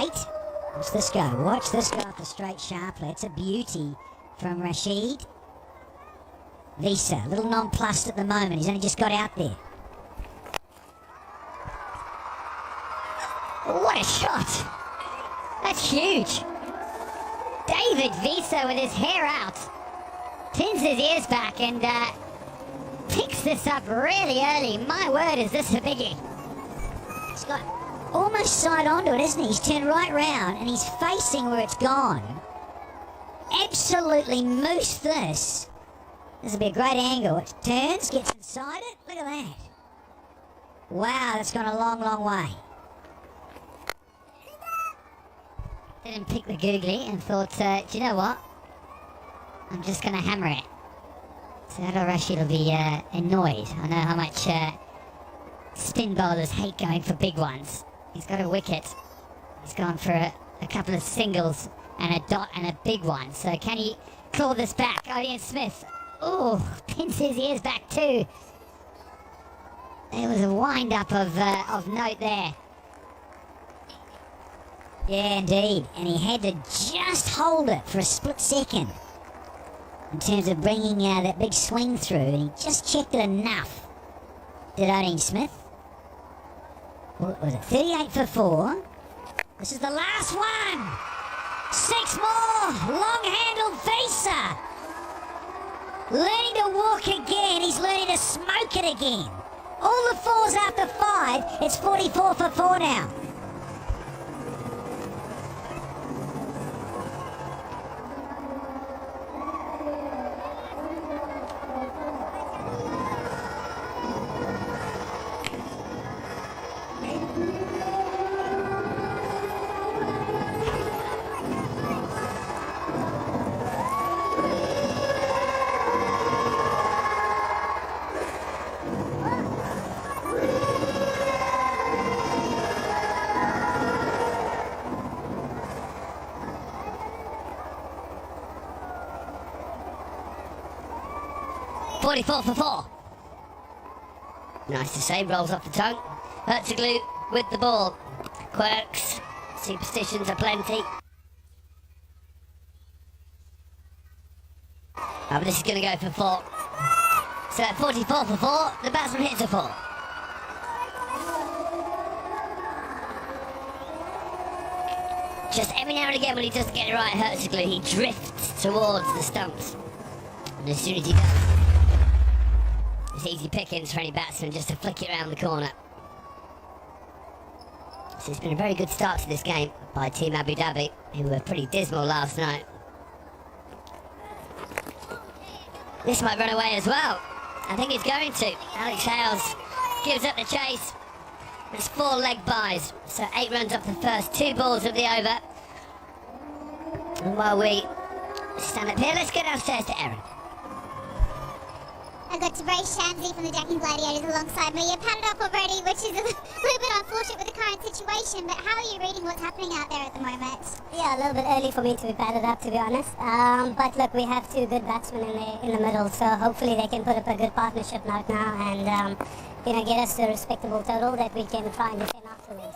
Watch this go. Watch this go off the straight sharply. It's a beauty from Rashid. Visa, a little nonplussed at the moment. He's only just got out there. What a shot! That's huge. David Visa with his hair out. Pins his ears back and picks this up really early. My word, is this a biggie. He's got almost side onto it, isn't he? He's turned right round and he's facing where it's gone. Absolutely moose this. This will be a great angle. It turns, gets inside it. Look at that. Wow, that's gone a long, long way. Didn't pick the googly and thought, do you know what? I'm just going to hammer it. So Adil Rashid will be annoyed. I know how much spin bowlers hate going for big ones. He's got a wicket. He's gone for a couple of singles and a dot and a big one. So can he claw this back? Odion Smith. Oh, pins his ears back too. There was a wind-up of note there. Yeah, indeed. And he had to just hold it for a split second in terms of bringing that big swing through. And he just checked it enough. Did Odion Smith. What was it? 38 for 4. This is the last one. 6 more. Long-handled Visa. Learning to walk again. He's learning to smoke it again. All the 4s after 5. It's 44 for 4 now. .44 for 4. Nice to say, rolls off the tongue. Hertzoglu with the ball. Quirks, superstitions are plenty. Oh, but this is going to go for 4. So at 44 for 4, the batsman hits a 4. Just every now and again when he doesn't get it right, Hertzoglu, he drifts towards the stumps. And as soon as he does, it's easy pickings for any batsman just to flick it around the corner. So it's been a very good start to this game by Team Abu Dhabi, who were pretty dismal last night. This might run away as well. I think he's going to. Alex Hales gives up the chase. It's 4 leg byes, so 8 runs off the first 2 balls of the over. And while we stand up here, let's go downstairs to Erin. I've got Tabriz Shamsi from the Deccan Gladiators alongside me. You're padded up already, which is a little bit unfortunate with the current situation, but how are you reading what's happening out there at the moment? Yeah, a little bit early for me to be padded up, to be honest. But look, we have 2 good batsmen in the middle, so hopefully they can put up a good partnership now and get us to a respectable total that we can try and defend afterwards.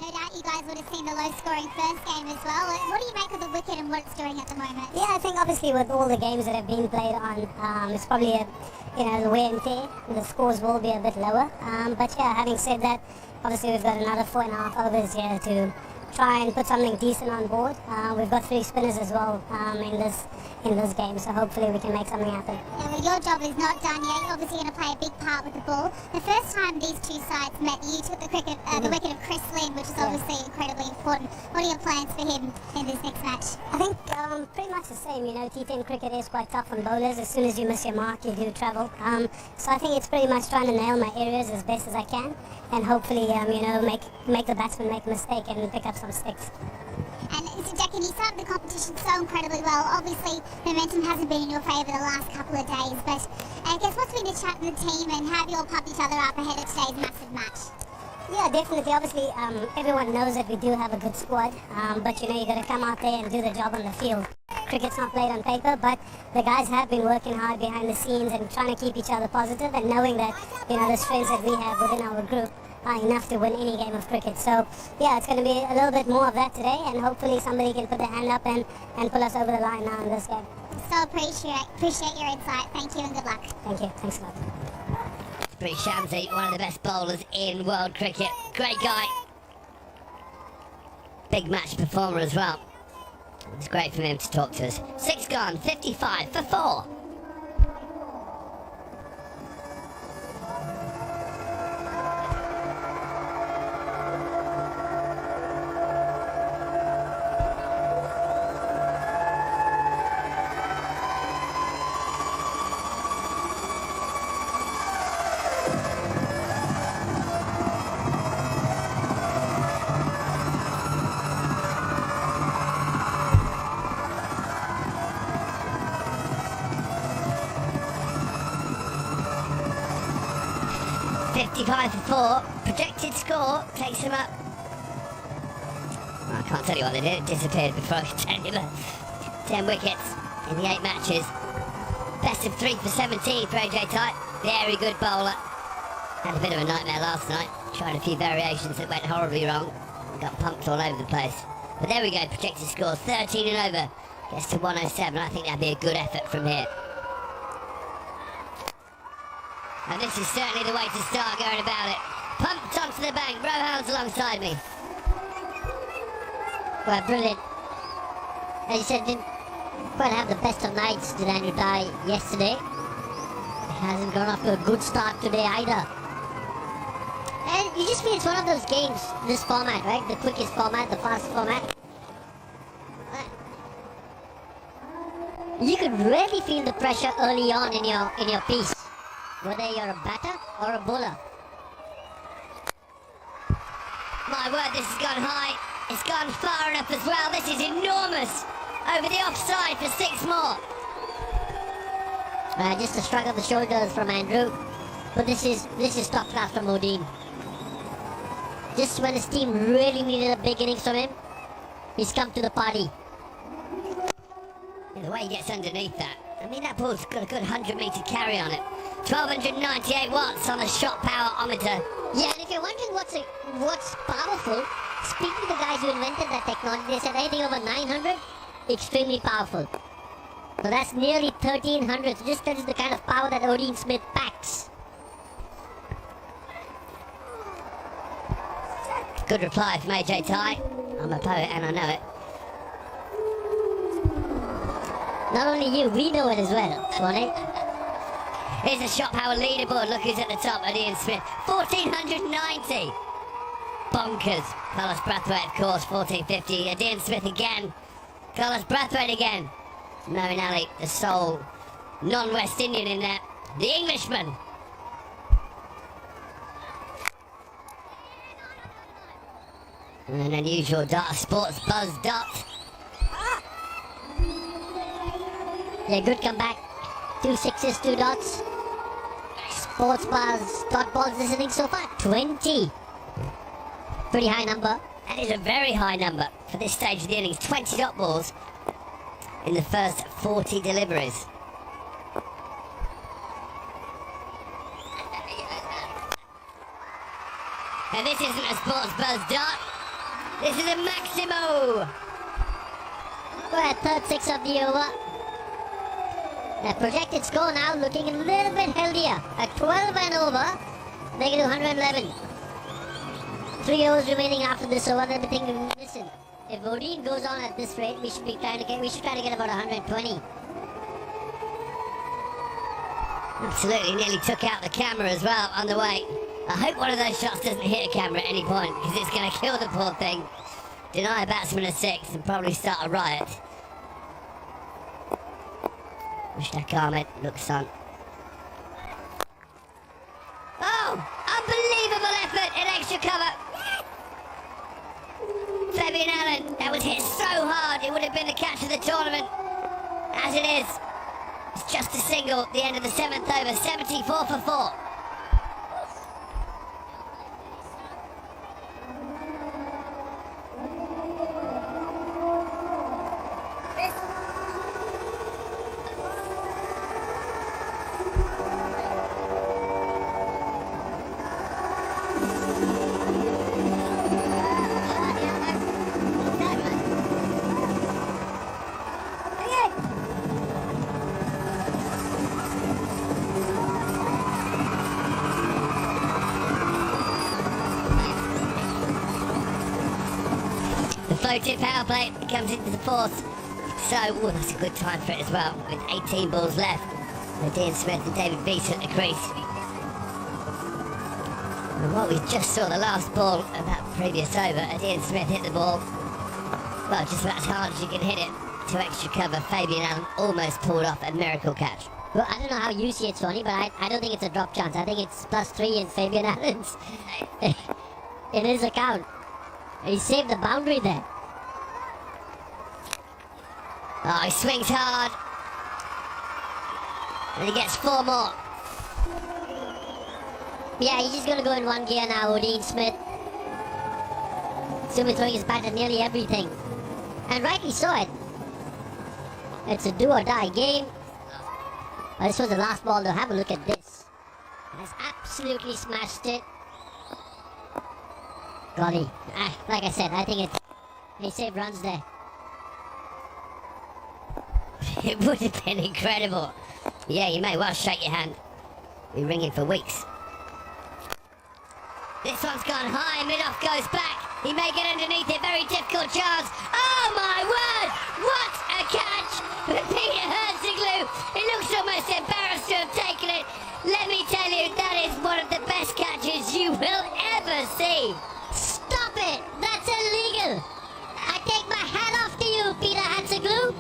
No doubt you guys would have seen the low-scoring first game as well. What do you make of the wicket and what it's doing at the moment? Yeah, I think obviously with all the games that have been played on, it's probably the wear and tear, the scores will be a bit lower. But yeah, having said that, obviously we've got another 4.5 overs here to try and put something decent on board. We've got 3 spinners as well in those games. So hopefully we can make something happen. Yeah, well, your job is not done yet. You're obviously going to play a big part with the ball. The first time these two sides met, you took the wicket of Chris Lynn, which is obviously incredibly important. What are your plans for him in this next match? I think pretty much the same. You know, T10 cricket is quite tough on bowlers. As soon as you miss your mark, you do trouble. So I think it's pretty much trying to nail my areas as best as I can, and hopefully, you know, make the batsman make a mistake and pick up some sticks. And so Jack, you started the competition so incredibly well. Obviously, momentum hasn't been in your favour the last couple of days, but I guess what's been the chat with the team, and have you all pumped each other up ahead of today's massive match? Yeah, definitely. Obviously, everyone knows that we do have a good squad, but you know, you got to come out there and do the job on the field. Cricket's not played on paper, but the guys have been working hard behind the scenes and trying to keep each other positive, and knowing that, you know, the strengths that we have within our group are enough to win any game of cricket. So yeah, it's going to be a little bit more of that today, and hopefully somebody can put their hand up and pull us over the line now in this game. So appreciate your insight. Thank you and good luck. Thank you. Thanks a lot. Pretty Shamsi, one of the best bowlers in world cricket. Great guy. Big match performer as well. It's great for him to talk to us. 6 gone, 55 for 4. $55 for 4. Projected score takes him up. Well, I can't tell you what they did. It disappeared before I could tell you. 10 wickets in the 8 matches. Best of 3 for 17 for AJ Type. Very good bowler. Had a bit of a nightmare last night. Tried a few variations that went horribly wrong. Got pumped all over the place. But there we go. Projected score 13 and over. Gets to 107. I think that'd be a good effort from here. And this is certainly the way to start going about it. Pumped onto the bank. Rohan's alongside me. Well, brilliant. As you said, didn't quite have the best of nights, did Andrew Dye yesterday. It hasn't gone off to a good start today either. And you just feel it's one of those games, this format, right? The quickest format, the fastest format. You could really feel the pressure early on in your piece, whether you're a batter or a bowler. My word, this has gone high. It's gone far enough as well. This is enormous. Over the offside for 6 more. Just a shrug of the shoulders from Andrew, but this is top class from Odin. Just when his team really needed a big innings from him, he's come to the party. Yeah, the way he gets underneath that. I mean, that ball's got a good 100-metre carry on it. 1298 watts on the shot power-ometer. Yeah, and if you're wondering what's powerful, speak to the guys who invented that technology. They said anything over 900, extremely powerful. So that's nearly 1300. So just tells you the kind of power that Odin Smith packs. Good reply from AJ Ty. I'm a poet and I know it. Not only you, we know it as well, Swanee. Here's the shot power leaderboard. Look who's at the top, Ian Smith. 1490. Bonkers. Carlos Brathwaite, of course, 1450. Ian Smith again. Carlos Brathwaite again. Moeen Ali, the sole non-West Indian in there. The Englishman. And an unusual dot, sports buzz dot. Yeah, good comeback. 2 sixes, 2 dots. Sports bars, dot balls this inning so far, 20. Pretty high number. That is a very high number for this stage of the innings. 20 dot balls in the first 40 deliveries. And this isn't a sports buzz dot. This is a Maximo. We're at third 6 of the over. The projected score now looking a little bit healthier. At 12 and over, make it 111. 3 overs remaining after this over. They'll be thinking, listen, if Odin goes on at this rate, we should try to get about 120. Absolutely nearly took out the camera as well on the way. I hope one of those shots doesn't hit a camera at any point, because it's going to kill the poor thing. Deny a batsman a six and probably start a riot. Mushtaq Ahmed looks on. Oh! Unbelievable effort in extra cover! Fabian Allen, that was hit so hard it would have been the catch of the tournament. As it is, it's just a single at the end of the 7th over, 74 for 4. Floating power play comes into the fourth. So, that's a good time for it as well, with 18 balls left. Dean Smith and David Beaton at the crease. And what we just saw, the last ball of that previous over, Dean Smith hit the ball, well, just about as hard as you can hit it, to extra cover. Fabian Allen almost pulled off a miracle catch. Well, I don't know how you see it, Tony, but I don't think it's a drop chance. I think it's +3 in Fabian Allen's in his account. He saved the boundary there. Oh, he swings hard. And he gets 4 more. Yeah, he's just gonna go in one gear now, Dean Smith. He's gonna be throwing his bat at nearly everything. And rightly so it. It's a do or die game. Well, this was the last ball though. Have a look at this. Has absolutely smashed it. Golly. Like I said, I think he saved runs there. It would have been incredible. Yeah, you may well shake your hand. Be ringing for weeks. This one's gone high, mid-off goes back. He may get underneath it, very difficult chance. Oh my word! What a catch! Peter Herziglu, he looks almost embarrassed to have taken it. Let me tell you, that is one of the best catches you will ever see. Stop it! That's illegal! I take my hat off to you, Peter Herziglu.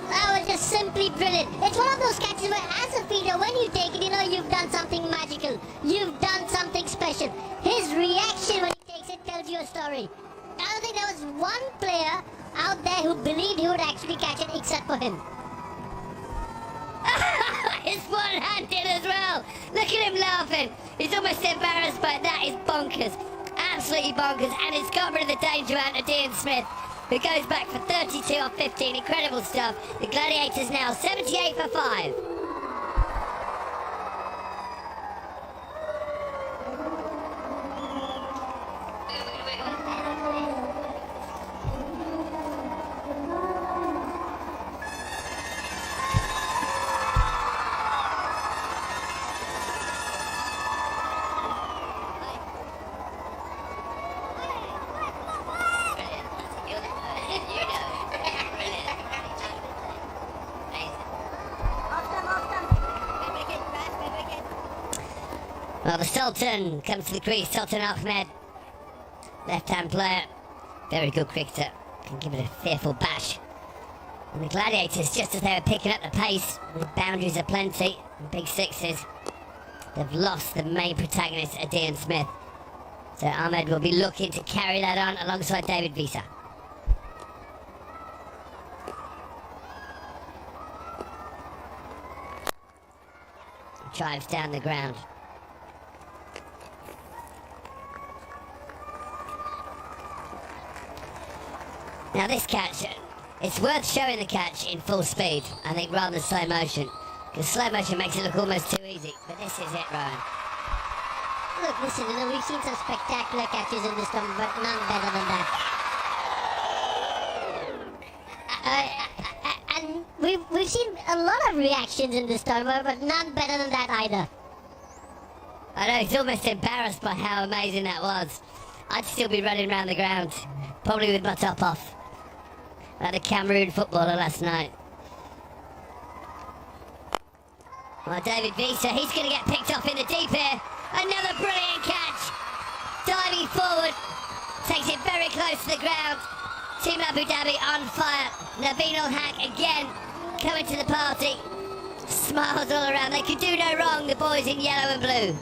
That was just simply brilliant. It's one of those catches where, as a feeder, when you take it, you know you've done something magical. You've done something special. His reaction when he takes it tells you a story. I don't think there was one player out there who believed he would actually catch it except for him. It's one-handed as well. Look at him laughing. He's almost embarrassed, but that is bonkers. Absolutely bonkers. And it's got rid of the danger out of Dean Smith, who goes back for 32 off 15. Incredible stuff. The Gladiators now 78 for 5. Well, the Sultan comes to the crease. Sultan Ahmed, left-hand player, very good cricketer, can give it a fearful bash. And the Gladiators, just as they were picking up the pace, with boundaries aplenty and big sixes, they've lost the main protagonist, Dean Smith. So Ahmed will be looking to carry that on alongside David Visa. Drives down the ground. Now this catch, it's worth showing the catch in full speed, I think, rather than slow motion. Because slow motion makes it look almost too easy. But this is it, Ryan. Look, listen, you know, we've seen some spectacular catches in this tournament, but none better than that. And we've seen a lot of reactions in this tournament, but none better than that either. I know, he's almost embarrassed by how amazing that was. I'd still be running around the ground, probably with my top off, like the Cameroon footballer last night. Well, David Visa, he's going to get picked off in the deep here. Another brilliant catch. Diving forward. Takes it very close to the ground. Team Abu Dhabi on fire. Naveen al-Haq again coming to the party. Smiles all around. They can do no wrong, the boys in yellow and blue.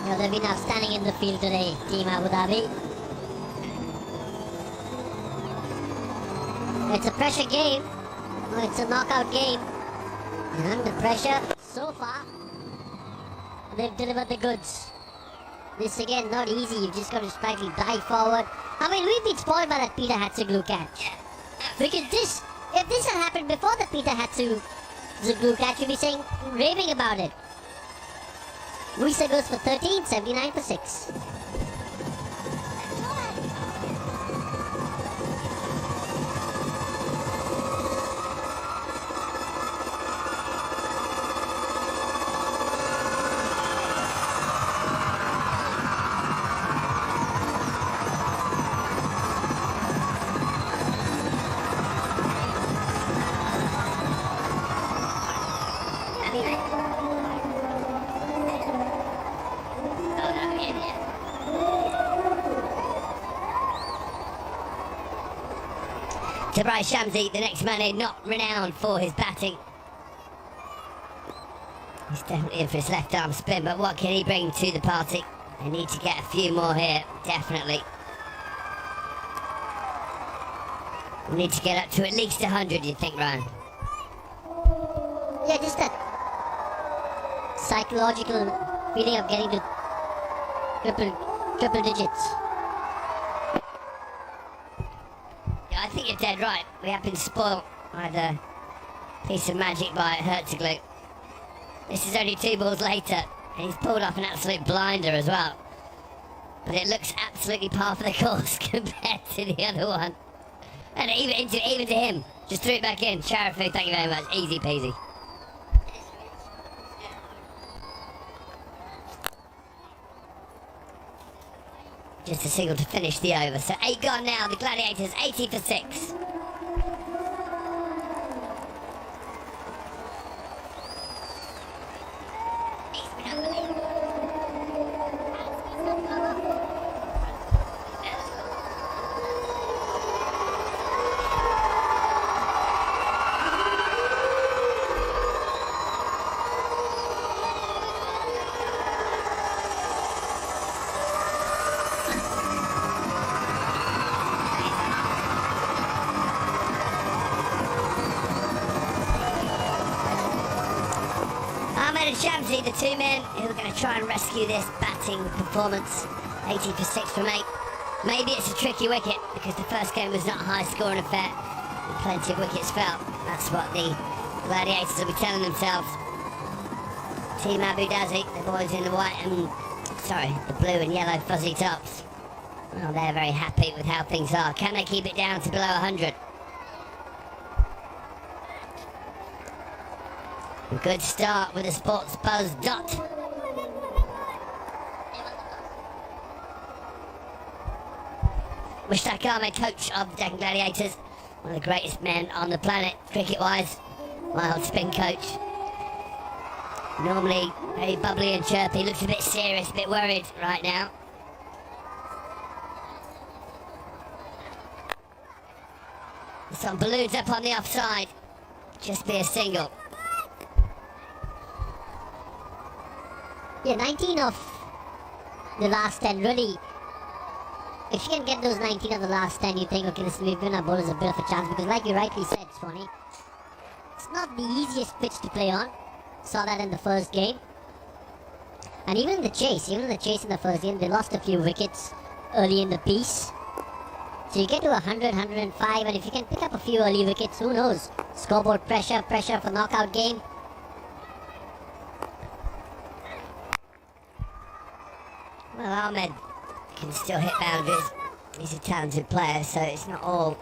Yeah, they've been outstanding in the field today, Team Abu Dhabi. It's a pressure game. It's a knockout game. And the pressure, so far, they've delivered the goods. This again, not easy. You've just got to slightly dive forward. I mean, we've been spoiled by that Peter Hatzoglu catch. Because if this had happened before the Peter Hatzoglu catch, you'd be saying, raving about it. Visa goes for 13, 79 for 6. Tabrai Shamsi, the next man in, not renowned for his batting. He's definitely in for his left arm spin, but what can he bring to the party? They need to get a few more here, definitely. We need to get up to at least 100, you think, Ryan? Yeah, just that psychological feeling of getting to triple digits. Yeah, I think you're dead right. We have been spoiled by the piece of magic by Hertzoglu. This is only 2 balls later, and he's pulled off an absolute blinder as well. But it looks absolutely par for the course compared to the other one. And even to him, just threw it back in. Sharafu, thank you very much. Easy peasy. Just a single to finish the over. So 8 gone now. The Gladiators 80 for 6. Ahmed and Shamsi, the 2 men who are going to try and rescue this batting performance. 80 for 6 from 8. Maybe it's a tricky wicket because the first game was not a high scoring affair. And plenty of wickets fell. That's what the Gladiators will be telling themselves. Team Abu Dhabi, the boys in the white and, the blue and yellow fuzzy tops. Well, they're very happy with how things are. Can they keep it down to below 100? A good start with a Sports Buzz dot. Mushtaq Ahmed, coach of the Deccan Gladiators, one of the greatest men on the planet, cricket-wise. My old spin coach. Normally very bubbly and chirpy, looks a bit serious, a bit worried right now. Some balloons up on the offside. Just be a single. Yeah, 19 of the last 10 really. If you can get those 19 of the last 10, you think, okay, this will give our bowlers a bit of a chance, because like you rightly said, Swanee, it's not the easiest pitch to play on. Saw that in the first game. And even in the chase in the first game, they lost a few wickets early in the piece. So you get to 100, 105, and if you can pick up a few early wickets, who knows? Scoreboard pressure for knockout game. Well, Ahmed can still hit boundaries. He's a talented player, so it's not all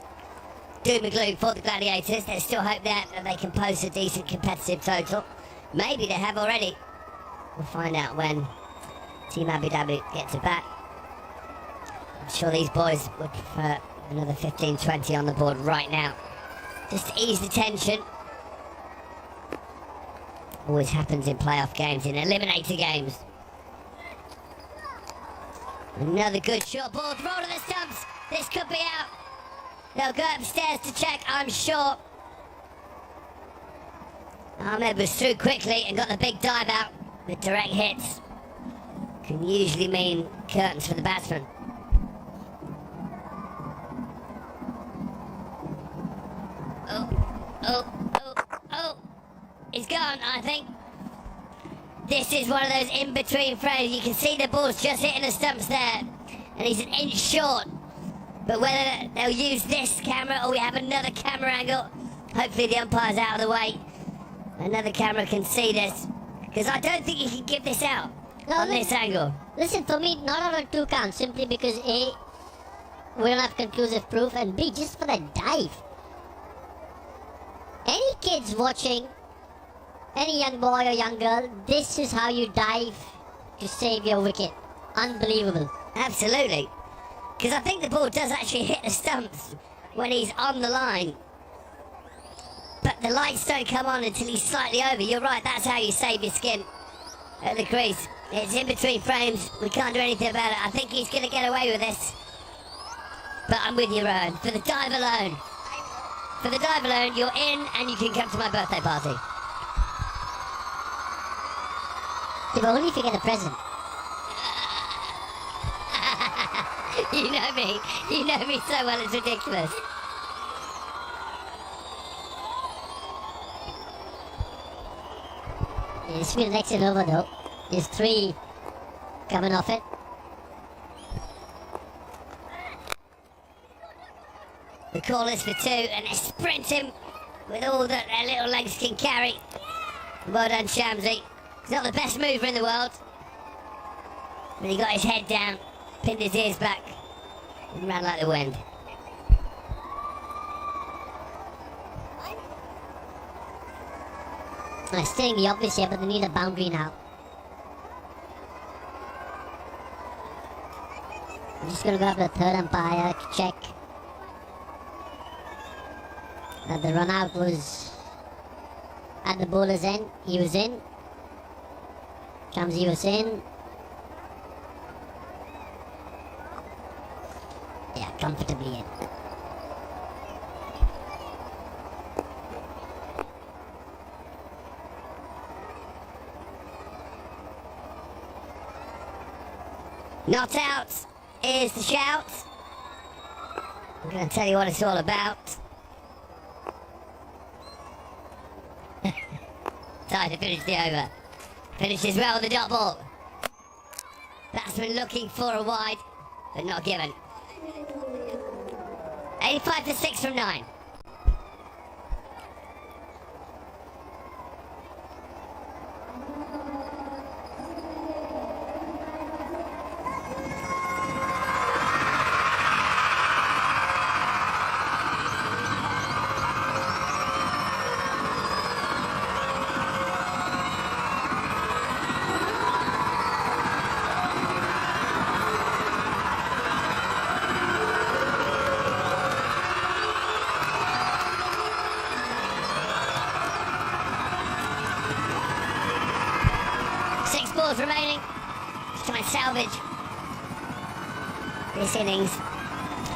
doom and gloom for the Gladiators. There's still hope there that they can post a decent competitive total. Maybe they have already. We'll find out when Team Abu Dhabi get to bat. I'm sure these boys would prefer another 15-20 on the board right now. Just to ease the tension. Always happens in playoff games, in eliminator games. Another good short ball thrown to the stumps. This could be out. They'll go upstairs to check, I'm sure. Ahmed was through quickly and got the big dive out with direct hits. Can usually mean curtains for the batsman. Oh. He's gone, I think. This is one of those in-between frames. You can see the ball's just hitting the stumps there. And he's an inch short. But whether they'll use this camera or we have another camera angle, hopefully the umpire's out of the way. Another camera can see this. Because I don't think you can give this out on this angle. Listen, for me, not on a 2 count, simply because A, we don't have conclusive proof, and B, just for the dive. Any kids watching, any young boy or young girl, this is how you dive to save your wicket. Unbelievable. Absolutely. Because I think the ball does actually hit the stumps when he's on the line. But the lights don't come on until he's slightly over. You're right, that's how you save your skin at the crease. It's in between frames. We can't do anything about it. I think he's going to get away with this. But I'm with you, Rowan. For the dive alone. For the dive alone, you're in and you can come to my birthday party. Yeah, but only if you get a present. You know me. You know me so well, it's ridiculous. Yeah, this feels exit over though. There's 3 coming off it. The call is for 2 and they're sprinting with all that their little legs can carry. Well done, Shamsi. He's not the best mover in the world. But he got his head down, pinned his ears back, and ran like the wind. I'm stating the obvious here, but they need a boundary now. I'm just gonna go up to the 3rd umpire, check that the run out was at the bowler's end. He was in. Shamsi was in. Yeah, comfortably in. Not out is the shout. I'm going to tell you what it's all about. Time to finish the over. Finishes well with the dot ball. Batsman looking for a wide, but not given. 85 for 6 from 9. Balls remaining. Let's try and salvage this innings.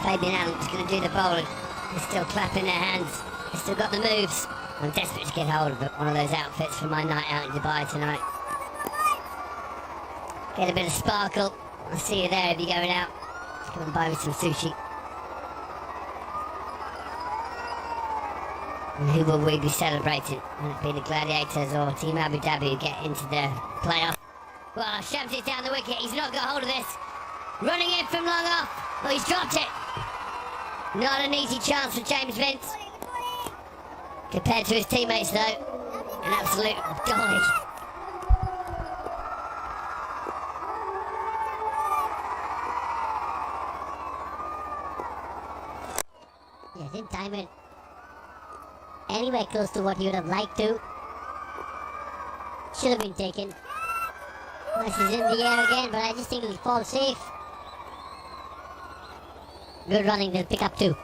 Fabian Allen's going to do the bowling. They're still clapping their hands. They've still got the moves. I'm desperate to get hold of one of those outfits for my night out in Dubai tonight. Get a bit of sparkle. I'll see you there if you're going out. Let's come and buy me some sushi. And who will we be celebrating? Will it be the Gladiators or Team Abu Dhabi who get into the playoff? Well, Shamsi's down the wicket. He's not got hold of this. Running in from long off. Oh, he's dropped it. Not an easy chance for James Vince. Compared to his teammates, though. An absolute dolly. Yeah, didn't time it anywhere close to what he would have liked to. Should have been taken. This is in the air again, but I just think it'll fall safe. Good running, they'll pick up 2.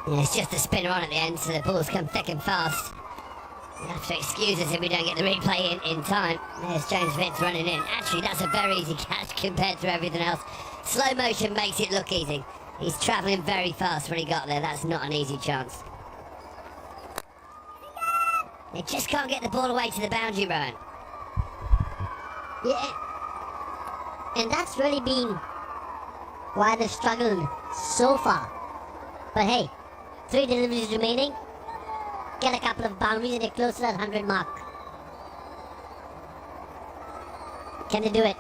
Yeah, it's just a spinner on at the end, so the balls come thick and fast. You have to excuse us if we don't get the replay in time. There's James Vince running in. Actually, that's a very easy catch compared to everything else. Slow motion makes it look easy. He's travelling very fast when he got there. That's not an easy chance. They just can't get the ball away to the boundary, Rowan. Yeah. And that's really been why they've struggled so far. But hey, 3 deliveries remaining. Get a couple of boundaries and they're close to that 100 mark. Can they do it?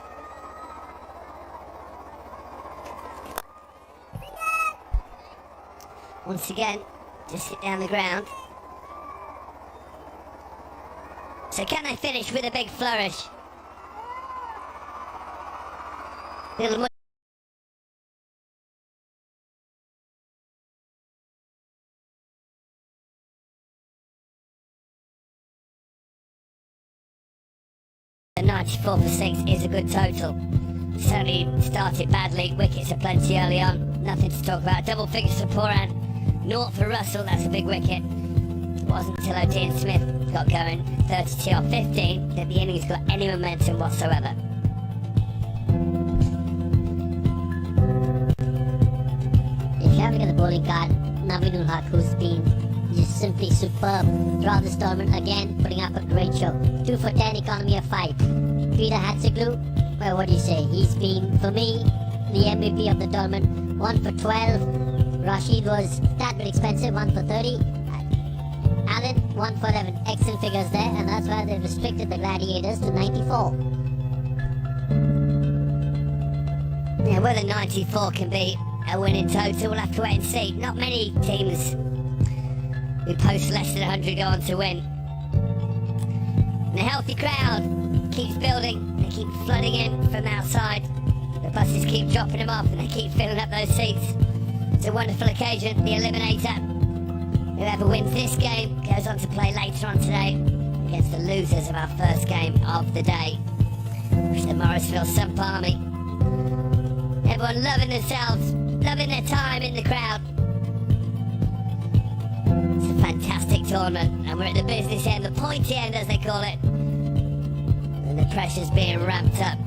Once again, just hit down the ground. So can they finish with a big flourish? Little more. The 94 for 6 is a good total. Certainly started badly, wickets are plenty early on. Nothing to talk about. Double figures for Poran. Naught for Russell, that's a big wicket. It wasn't until O'Dean Smith got going, 32 off 15, that the innings got any momentum whatsoever. If you're having a bowling card, Navinul Haq, who's been just simply superb throughout this tournament, again putting up a great show. 2 for 10, economy of 5. Peter Hatziglu, well, what do you say? He's been, for me, the MVP of the tournament. 1 for 12. Rashid was that bit expensive, 1 for 30. Allen, 1 for 11. Excellent figures there, and that's why they've restricted the Gladiators to 94. Yeah, whether 94 can be a winning total, we'll have to wait and see. Not many teams who post less than 100 go on to win. And the healthy crowd keeps building. They keep flooding in from outside. The buses keep dropping them off and they keep filling up those seats. It's a wonderful occasion. The Eliminator. Whoever wins this game goes on to play later on today against the losers of our first game of the day, which is the Morrisville Sump Army. Everyone loving themselves, loving their time in the crowd. It's a fantastic tournament, and we're at the business end, the pointy end as they call it. And the pressure's being ramped up.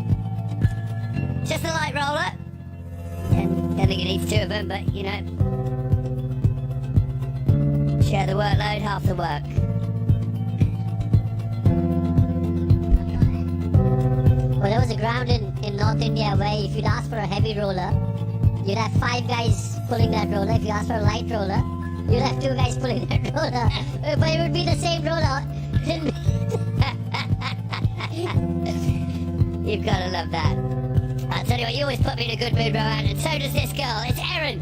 Just a light roller. And I think it needs 2 of them, but you know, share the workload, half the work. Well, there was a ground in North India where if you'd ask for a heavy roller, you'd have 5 guys pulling that roller. If you ask for a light roller, you'd have 2 guys pulling that roller. But it would be the same roller. You've got to love that. I'll tell you what, you always put me in a good mood, Rowan, and so does this girl. It's Erin.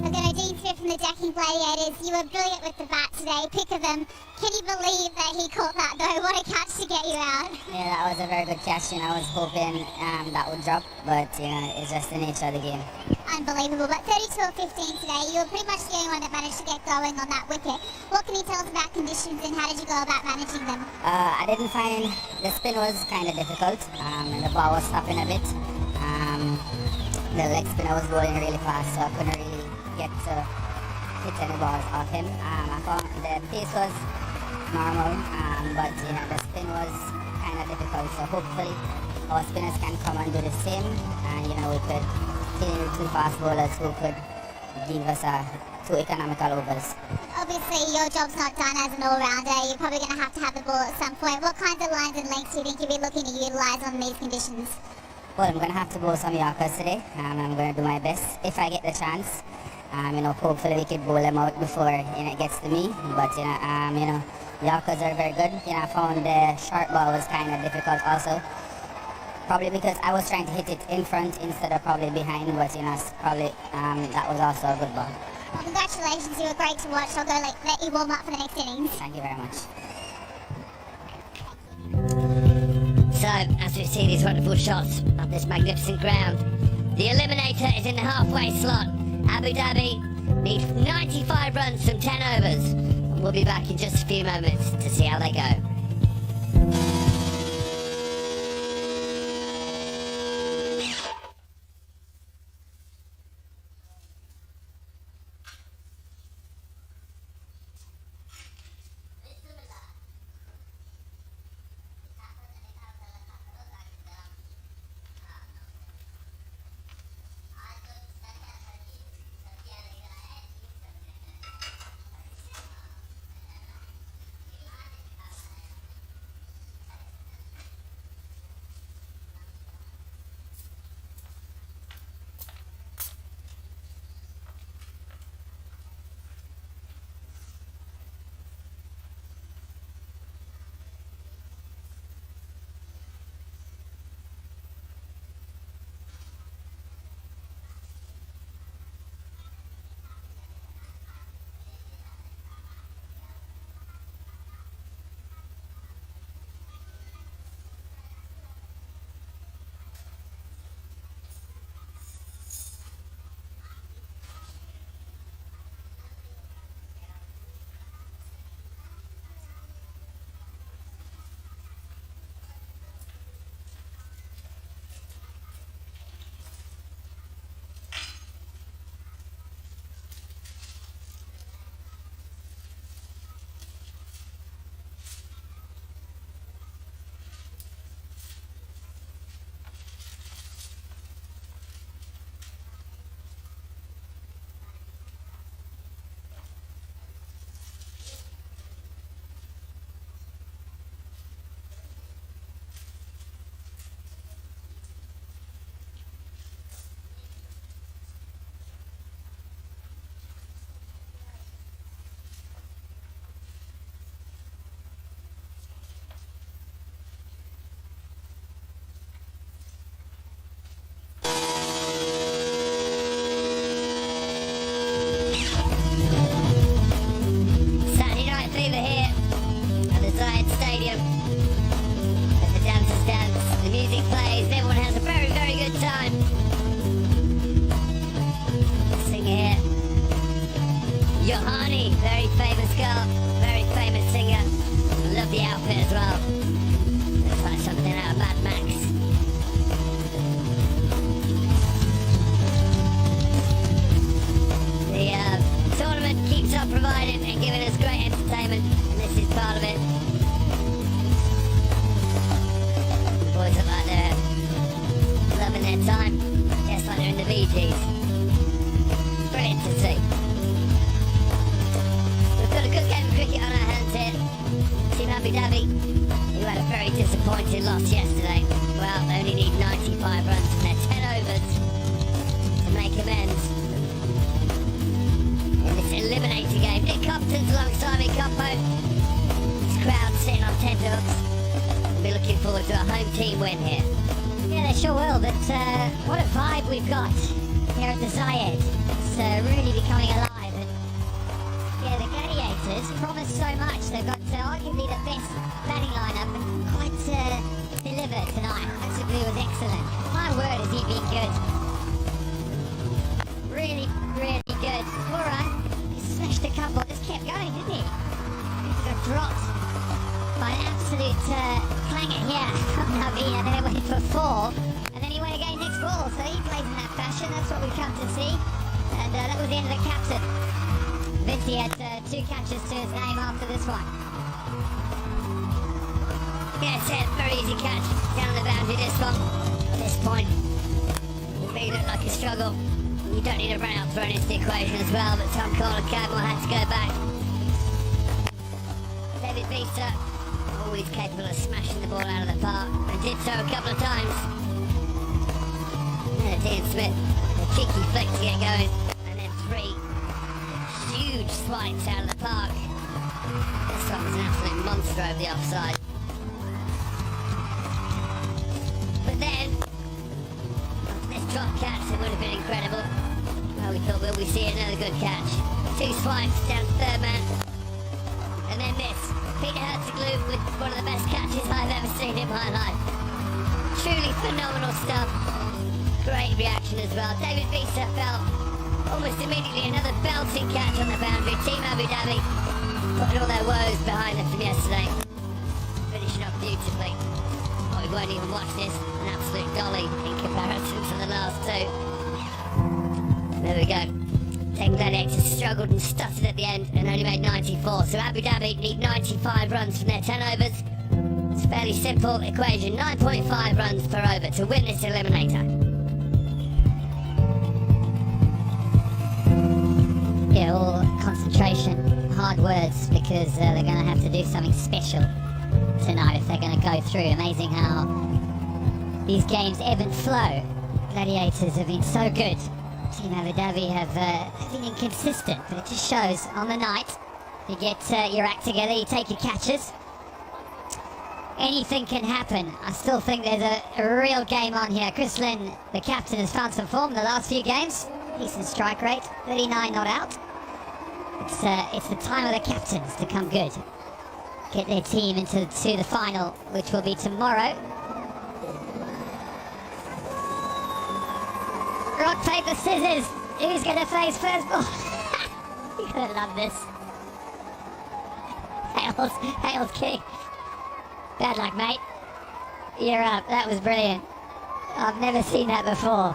I've got O'Dean Smith from the Decking Gladiators. You were brilliant with the bat today. Pick of them. Can you believe that he caught that though? What a catch to get you out. Yeah, that was a very good catch. I was hoping that would drop, but it's just the nature of the game. Unbelievable. But 32 or 15 today, you were pretty much the only one that managed to get going on that wicket. What can you tell us about conditions and how did you go about managing them? I didn't find the spin was kind of difficult, and the ball was stopping a bit. The leg spinner was rolling really fast, so I couldn't really get to hit any balls off him. I found the pace was normal, but the spin was kind of difficult. So hopefully our spinners can come and do the same, and we could hit in 2 fast bowlers who could give us 2 economical overs. Obviously, your job's not done as an all-rounder. You're probably going to have the ball at some point. What kinds of lines and lengths do you think you'll be looking to utilise on these conditions? Well, I'm going to have to bowl some Yorkers today. I'm going to do my best if I get the chance. Hopefully we could bowl them out before it gets to me. But Yorkers are very good. I found the short ball was kind of difficult also. Probably because I was trying to hit it in front instead of probably behind. But probably that was also a good ball. Well, congratulations. You were great to watch. I'll go let you warm up for the next innings. Thank you very much. So, as we see these wonderful shots of this magnificent ground, the Eliminator is in the halfway slot. Abu Dhabi needs 95 runs from 10 overs. And we'll be back in just a few moments to see how they go. Johanni, very famous girl, very famous singer. Love the outfit as well. Looks like something out of Mad Max. The tournament keeps on providing and giving us great entertainment, and this is part of it. The boys look like they're loving their time, just like they're in the Bee Gees. Brilliant to see. We've got a good game of cricket on our hands here. Team Abu Dhabi, who had a very disappointing loss yesterday. Well, they only need 95 runs from their 10 overs to make amends. In this eliminator game, Nick Compton's alongside me, Compo. This crowd sitting on tenterhooks. We'll be looking forward to a home team win here. Yeah, they sure will, but what a vibe we've got here at the Zayed. It's really becoming alive. And yeah, the Gladiators promise so much. They've got arguably the best batting lineup and quite delivered tonight. Basically, it was excellent. My word, has he been good. Really, really good. All right, he smashed a couple, just kept going, didn't he? He got dropped by an absolute clanger here from Nabi, and then it went for 4, and then he went again next ball, so he plays in that fashion. That's what we've come to see, and that was the end of the captain. Vinci had 2 catches to his name after this one. Yeah, it's a very easy catch down the boundary this one. At this point, it may look like a struggle. You don't need a run out thrown into the equation as well, but Tom Cole and Cadmore had to go back. David Beaster, always capable of smashing the ball out of the park, and did so a couple of times. And Dean Smith, a cheeky flick to get going, and then 3 huge swipes out of the park. This one was an absolute monster over the offside. But then, after this drop catch, it would have been incredible. Well, we thought, will we see another good catch? 2 swipes down to third man, and then this. Peter Hertzoglu with one of the best catches I've ever seen in my life. Truly phenomenal stuff. Great reaction as well. David Beaster fell almost immediately. Another belting catch on the boundary. Team Abu Dhabi putting all their woes behind them from yesterday. Finishing off beautifully. Oh, we won't even watch this. An absolute dolly in comparison to the last 2. There we go. Team Gladiators struggled and stuttered at the end and only made 94. So Abu Dhabi need 95 runs from their 10 overs. It's a fairly simple equation. 9.5 runs per over to win this eliminator. Yeah, all concentration, hard words, because they're going to have to do something special tonight if they're going to go through. Amazing how these games ebb and flow. Gladiators have been so good. Team Abu Dhabi have been inconsistent, but it just shows on the night. You get your act together, you take your catches. Anything can happen. I still think there's a real game on here. Chris Lynn, the captain, has found some form the last few games. Decent strike rate, 39 not out. It's the time of the captains to come good. Get their team into the final, which will be tomorrow. Rock, paper, scissors. Who's going to face first ball? You're going to love this. Hales kick. Bad luck, mate. You're up. That was brilliant. I've never seen that before.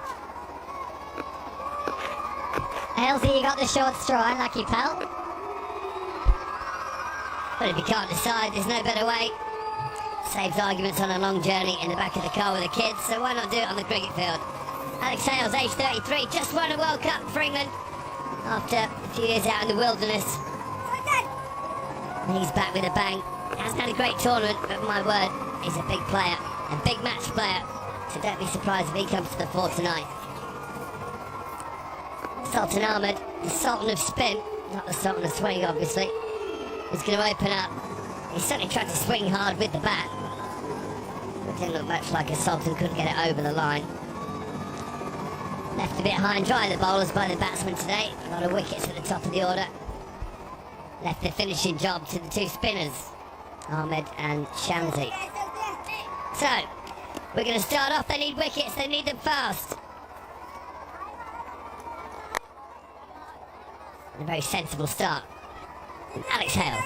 Halesy, you got the short straw. Unlucky, pal. But if you can't decide, there's no better way. Saves arguments on a long journey in the back of the car with the kids, so why not do it on the cricket field? Alex Hales, age 33, just won a World Cup for England after a few years out in the wilderness. And he's back with a bang. Hasn't had a great tournament, but my word, he's a big player, a big match player. So don't be surprised if he comes to the fore tonight. Sultan Ahmed, the Sultan of spin, not the Sultan of swing, obviously, is going to open up. He certainly tried to swing hard with the bat. It didn't look much like a Sultan couldn't get it over the line. Left a bit high and dry, the bowlers by the batsmen today. A lot of wickets at the top of the order. Left the finishing job to the 2 spinners, Ahmed and Shamsi. So, we're going to start off. They need wickets, they need them fast. A very sensible start. Alex Hale.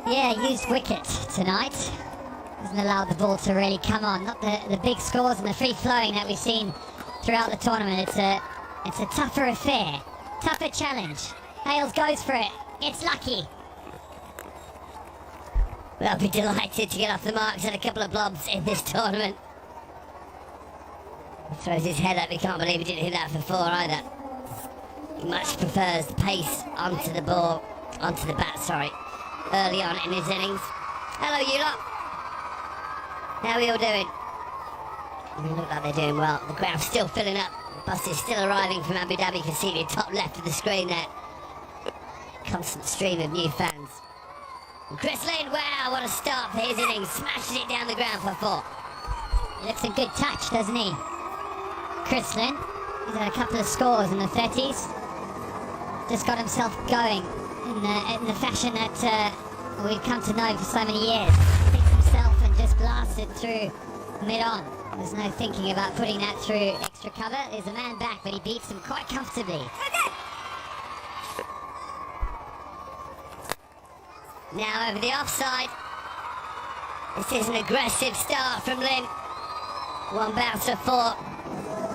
Yeah, used wicket tonight. Hasn't allowed the ball to really come on. Not the big scores and the free flowing that we've seen throughout the tournament. It's a tougher affair, tougher challenge. Hales goes for it. It's lucky. Well, I'll be delighted to get off the marks and a couple of blobs in this tournament. He throws his head up. He can't believe he didn't hit that for 4 either. He much prefers the pace onto the ball, onto the bat, sorry, early on in his innings. Hello, you lot. How are we all doing? They look like they're doing well. The ground's still filling up. The bus is still arriving from Abu Dhabi. You can see the top left of the screen there. Constant stream of new fans. And Chris Lynn, wow, what a start for his innings. Smashes it down the ground for 4. He looks a good touch, doesn't he? Chris Lynn. He's had a couple of scores in the 30s. Just got himself going in the fashion that we've come to know for so many years. Picked himself and just blasted through mid-on. There's no thinking about putting that through extra cover. There's a man back, but he beats him quite comfortably. Now over the offside. This is an aggressive start from Lynn. 1 bounce for 4.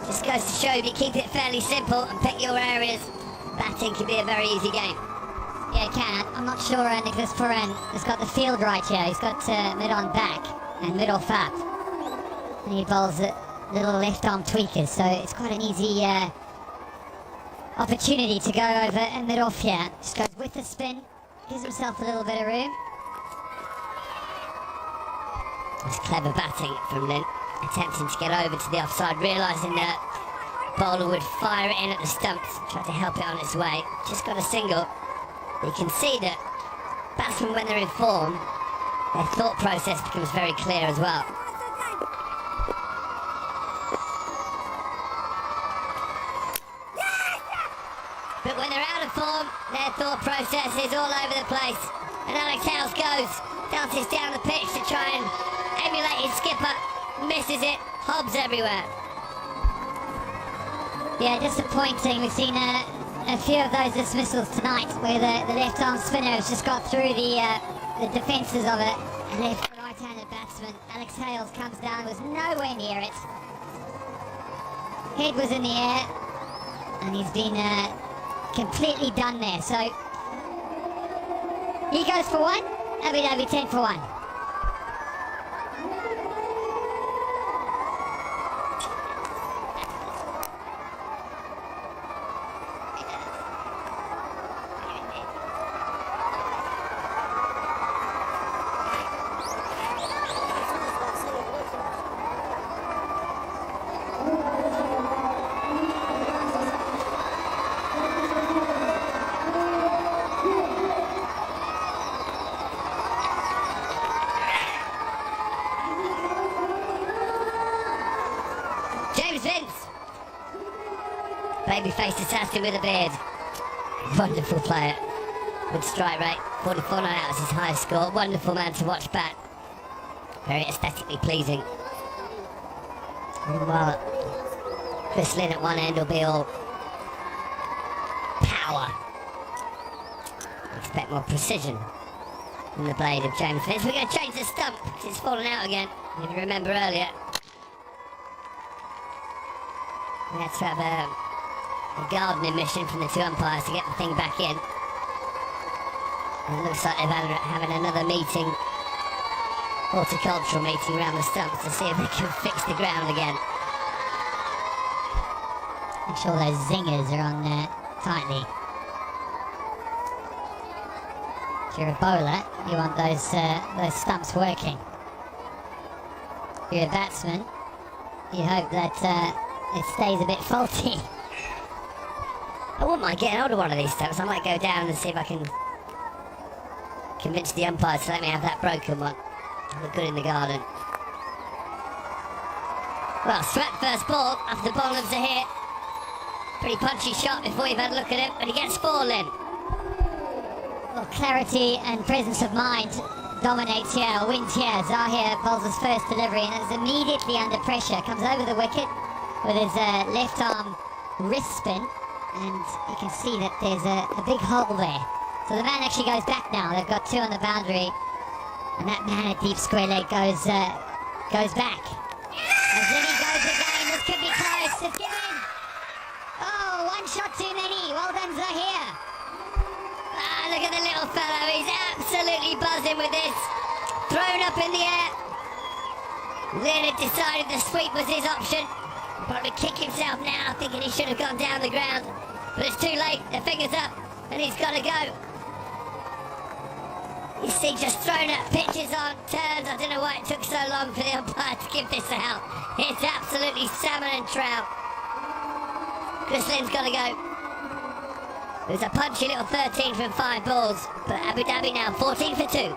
Just goes to show if you keep it fairly simple and pick your areas, batting can be a very easy game. Yeah, it can. I'm not sure Nicholas Puran has got the field right here. He's got mid-on back and mid-off up. And he bowls little left-arm tweakers, so it's quite an easy opportunity to go over and mid-off here. Just goes with the spin, gives himself a little bit of room. It's clever batting from Lynn, attempting to get over to the offside, realising that bowler would fire it in at the stumps, try to help it on its way. Just got a single. You can see that batsmen, when they're in form, their thought process becomes very clear as well. But when they're out of form, their thought process is all over the place. And Alex Hales goes, dances down the pitch to try and emulate his skipper, misses it, hobs everywhere. Yeah, disappointing. We've seen a few of those dismissals tonight where the left-arm spinner has just got through the defences of it and left the right-handed batsman. Alex Hales comes down, was nowhere near it. Head was in the air and he's been completely done there. So he goes for 1, Abu Dhabi 10 for 1. Baby-faced assassin with a beard. Wonderful player. Good strike rate. 44 not out is his highest score. Wonderful man to watch bat. Very aesthetically pleasing. Meanwhile, Chris Lynn at one end will be all power. Expect more precision in the blade of James Lynn. We're going to change the stump because it's fallen out again. If you remember earlier, we had to have a gardening mission from the 2 umpires to get the thing back in. And it looks like they're having another meeting, horticultural meeting around the stumps to see if they can fix the ground again. Make sure those zingers are on there tightly. If you're a bowler, you want those stumps working. If you're a batsman, you hope that it stays a bit faulty. I wouldn't mind getting hold of one of these stumps. I might go down and see if I can convince the umpires to let me have that broken one. Look good in the garden. Well, swept first ball after the bowlers are here. Pretty punchy shot before you've had a look at him, but he gets 4 in. Well, clarity and presence of mind dominates here, wins here. Zahir bowls his first delivery and is immediately under pressure. Comes over the wicket with his left arm wrist spin. and you can see that there's a big hole there. So the man actually goes back now. They've got 2 on the boundary, and that man at deep square leg goes back. As Zinni goes again, this could be close. It's given. Oh, 1 shot too many. Well done, Zahir. Ah, look at the little fellow. He's absolutely buzzing with this. Thrown up in the air. Leonard decided the sweep was his option. Probably kick himself now, thinking he should have gone down the ground. But it's too late. The finger's up, and he's got to go. You see, just thrown up, pitches on, turns. I don't know why it took so long for the umpire to give this out. It's absolutely salmon and trout. Grislin's got to go. It was a punchy little 13 from 5 balls, but Abu Dhabi now 14 for 2.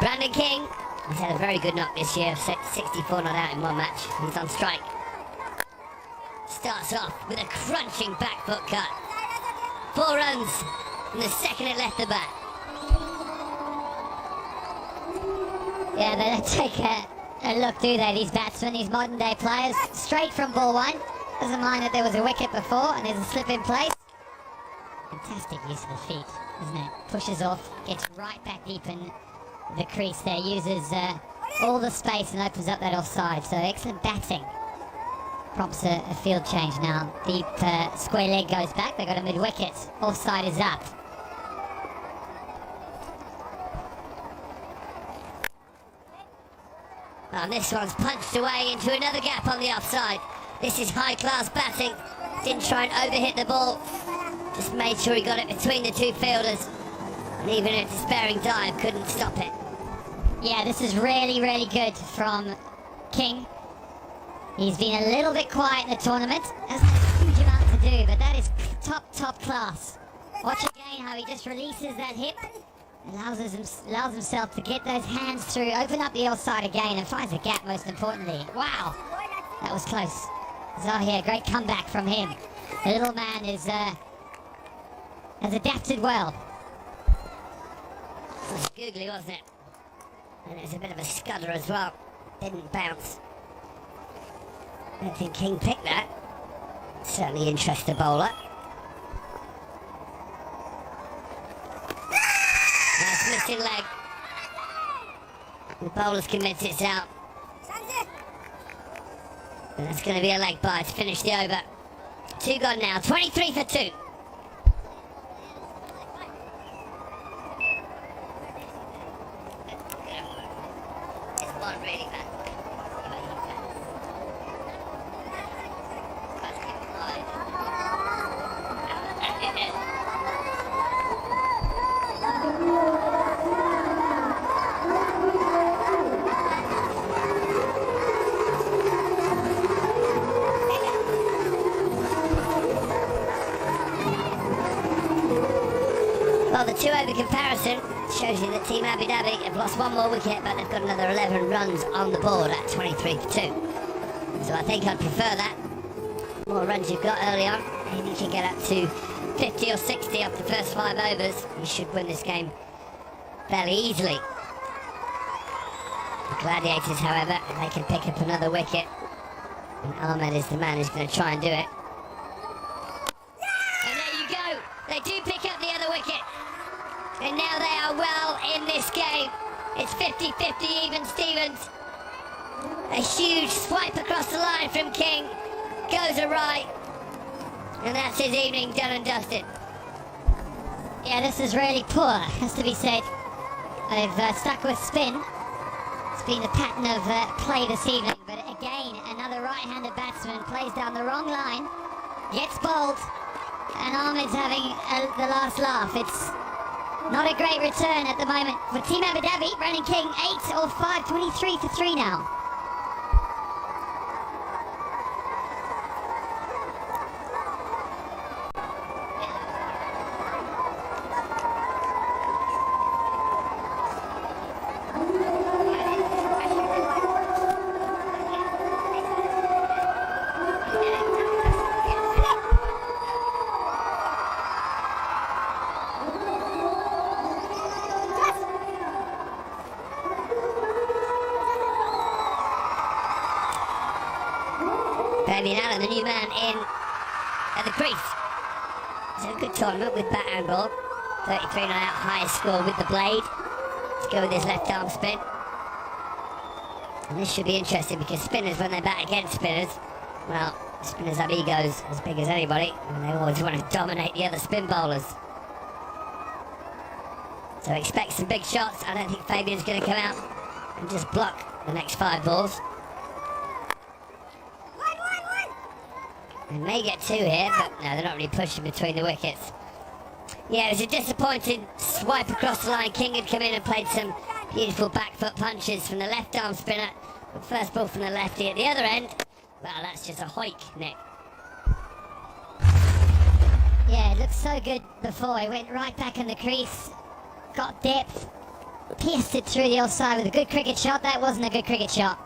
Brandon King, he's had a very good knock this year, 64 not out in 1 match. He's on strike. Starts off with a crunching back foot cut. 4 runs in the second it left the bat. Yeah, they don't take a look, do they, these batsmen, these modern day players? Straight from ball 1. Doesn't mind that there was a wicket before and there's a slip in place. Fantastic use of the feet, isn't it? Pushes off, gets right back deep in the crease there, uses all the space and opens up that offside. So excellent batting. Prompts a field change now. Deep square leg goes back. They got a mid-wicket. Offside is up. And this one's punched away into another gap on the offside. This is high-class batting. Didn't try and overhit the ball. Just made sure he got it between the 2 fielders. And even a despairing dive couldn't stop it. Yeah, this is really, really good from King. He's been a little bit quiet in the tournament. Hasn't had a huge amount to do, but that is top class. Watch again how he just releases that hip. Allows himself to get those hands through, open up the offside again, and finds a gap most importantly. Wow, that was close. Zahir, great comeback from him. The little man has adapted well. It was googly, wasn't it? And it was a bit of a scudder as well. Didn't bounce. I don't think King picked that. Certainly interests the bowler. Nice missing leg. The bowler's convinced it's out. And that's going to be a leg bye to finish the over. 2 gone now, 23 for 2. Really bad. Well, the 2 over comparison shows you that Team Abu Dhabi have lost 1 more wicket, but they've got another 11 runs on the board at 23 for 2. So I think I'd prefer that. More runs you've got early on, and you can get up to 50 or 60 off the first 5 overs. You should win this game fairly easily. The Gladiators, however, they can pick up another wicket. And Ahmed is the man who's going to try and do it. And there you go. They do pick up the other wicket. And now they are well in this game. It's 50-50 even Stevens. A huge swipe across the line from King. Goes awry. And that's his evening done and dusted. Yeah, this is really poor, has to be said. They've stuck with spin. It's been the pattern of play this evening. But again, another right-handed batsman plays down the wrong line. Gets bowled. And Ahmed's having the last laugh. It's not a great return at the moment for Team Abu Dhabi. Brandon King, 8 or 5, 23 for 3 now. Fabian Allen, the new man in at the crease. It's a good tournament with bat and ball. 33 not out, highest score with the blade. Let's go with his left arm spin. And this should be interesting because spinners, when they bat against spinners, well, spinners have egos as big as anybody, and they always want to dominate the other spin bowlers. So expect some big shots. I don't think Fabian's going to come out and just block the next 5 balls. They may get 2 here, but no, they're not really pushing between the wickets. Yeah, it was a disappointing swipe across the line. King had come in and played some beautiful back foot punches from the left arm spinner. The first ball from the lefty at the other end. Well, that's just a hoik, Nick. Yeah, it looked so good before. He went right back in the crease, got depth, pierced it through the offside with a good cricket shot. That wasn't a good cricket shot.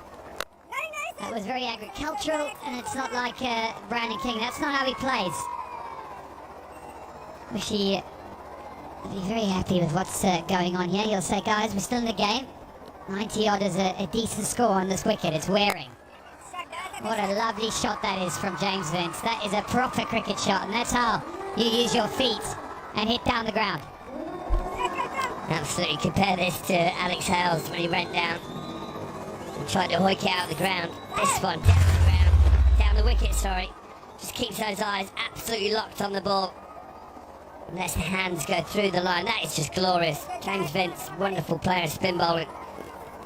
That was very agricultural, and it's not like Brandon King. That's not how he plays. Wish he'd be very happy with what's going on here. He'll say, guys, we're still in the game. 90 odd is a decent score on this wicket. It's wearing. What a lovely shot that is from James Vince. That is a proper cricket shot, and that's how you use your feet and hit down the ground. Absolutely compare this to Alex Hales when he went down and tried to hoik it out of the ground. This one down the ground, down the wicket, sorry. Just keeps those eyes absolutely locked on the ball. And lets the hands go through the line. That is just glorious. James Vince, wonderful player, spin bowling,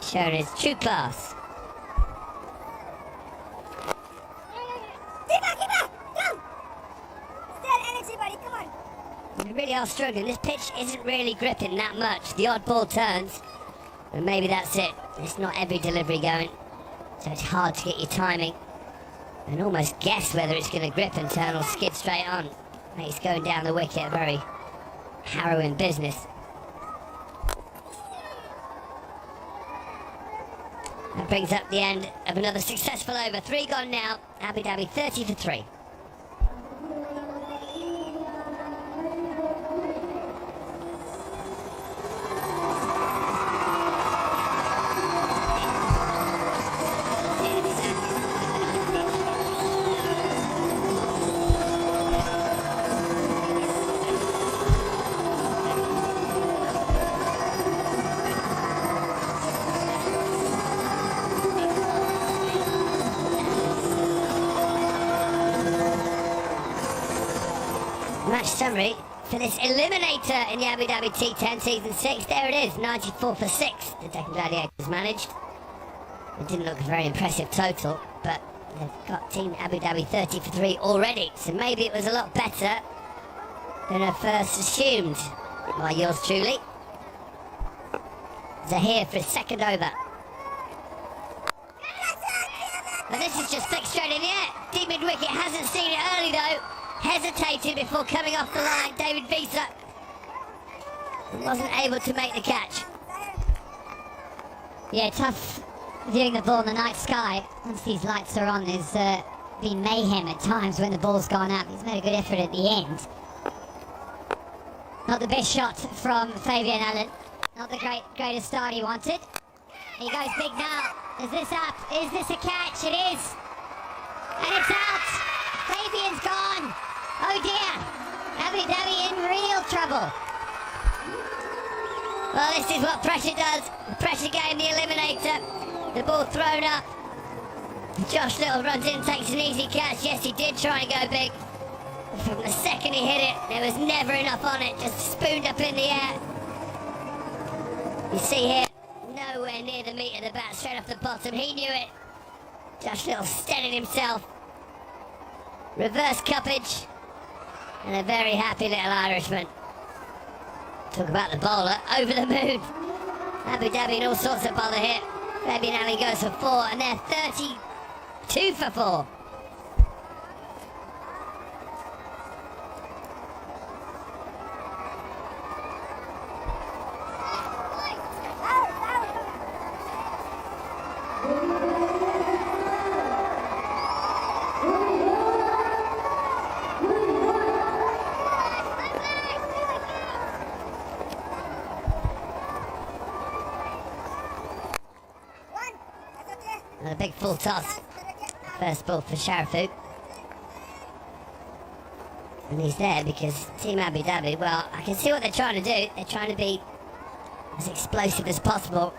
showing his true class. They really are struggling. This pitch isn't really gripping that much. The odd ball turns, and maybe that's it. It's not every delivery going, so it's hard to get your timing and almost guess whether it's going to grip and turn or skid straight on. Makes going down the wicket a very harrowing business. That brings up the end of another successful over. 3 gone now. Abu Dhabi 30 for 3. Match summary for this eliminator in the Abu Dhabi T10 Season 6. There it is, 94 for 6. The Deccan Gladiators managed. It didn't look a very impressive total, but they've got Team Abu Dhabi 30 for 3 already. So maybe it was a lot better than I first assumed. By yours truly. Zahir for his second over. And this is just flicked straight in the air. Deep mid-wicket, hasn't seen it early though. Hesitated before coming off the line. David Visa wasn't able to make the catch. Yeah, tough viewing the ball in the night sky. Once these lights are on, there's been mayhem at times when the ball's gone up. He's made a good effort at the end. Not the best shot from Fabian Allen. Not the greatest start he wanted. He goes big now. Is this up? Is this a catch? It is. And it's out. Fabian's gone. Oh dear. Abu Dhabi in real trouble. Well, this is what pressure does. The pressure game, the eliminator. The ball thrown up. Josh Little runs in, takes an easy catch. Yes, he did try and go big. From the second he hit it, there was never enough on it. Just spooned up in the air. You see here, nowhere near the meat of the bat, straight off the bottom. He knew it. Josh Little steadied himself. Reverse cuppage. And a very happy little Irishman. Talk about the bowler, over the moon. Abu Dhabi and all sorts of bowler here. Fabian Allen goes for 4, and they're 32 for 4. And a big full toss. First ball for Sharafu. And he's there because Team Abu Dhabi, well, I can see what they're trying to do. They're trying to be as explosive as possible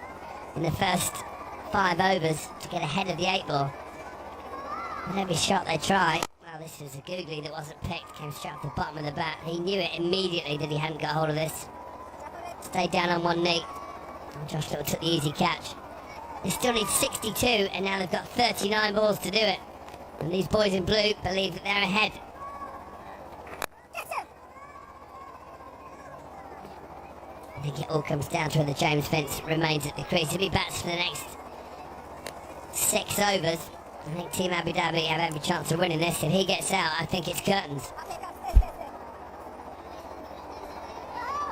in the first 5 overs to get ahead of the 8 ball. And every shot they try, well, this is a googly that wasn't picked, came straight off the bottom of the bat. He knew it immediately that he hadn't got hold of this. Stayed down on one knee. And Josh Little took the easy catch. They still need 62, and now they've got 39 balls to do it. And these boys in blue believe that they're ahead. I think it all comes down to whether James Vince remains at the crease. If he bats for the next 6 overs, I think Team Abu Dhabi have every chance of winning this. If he gets out, I think it's curtains.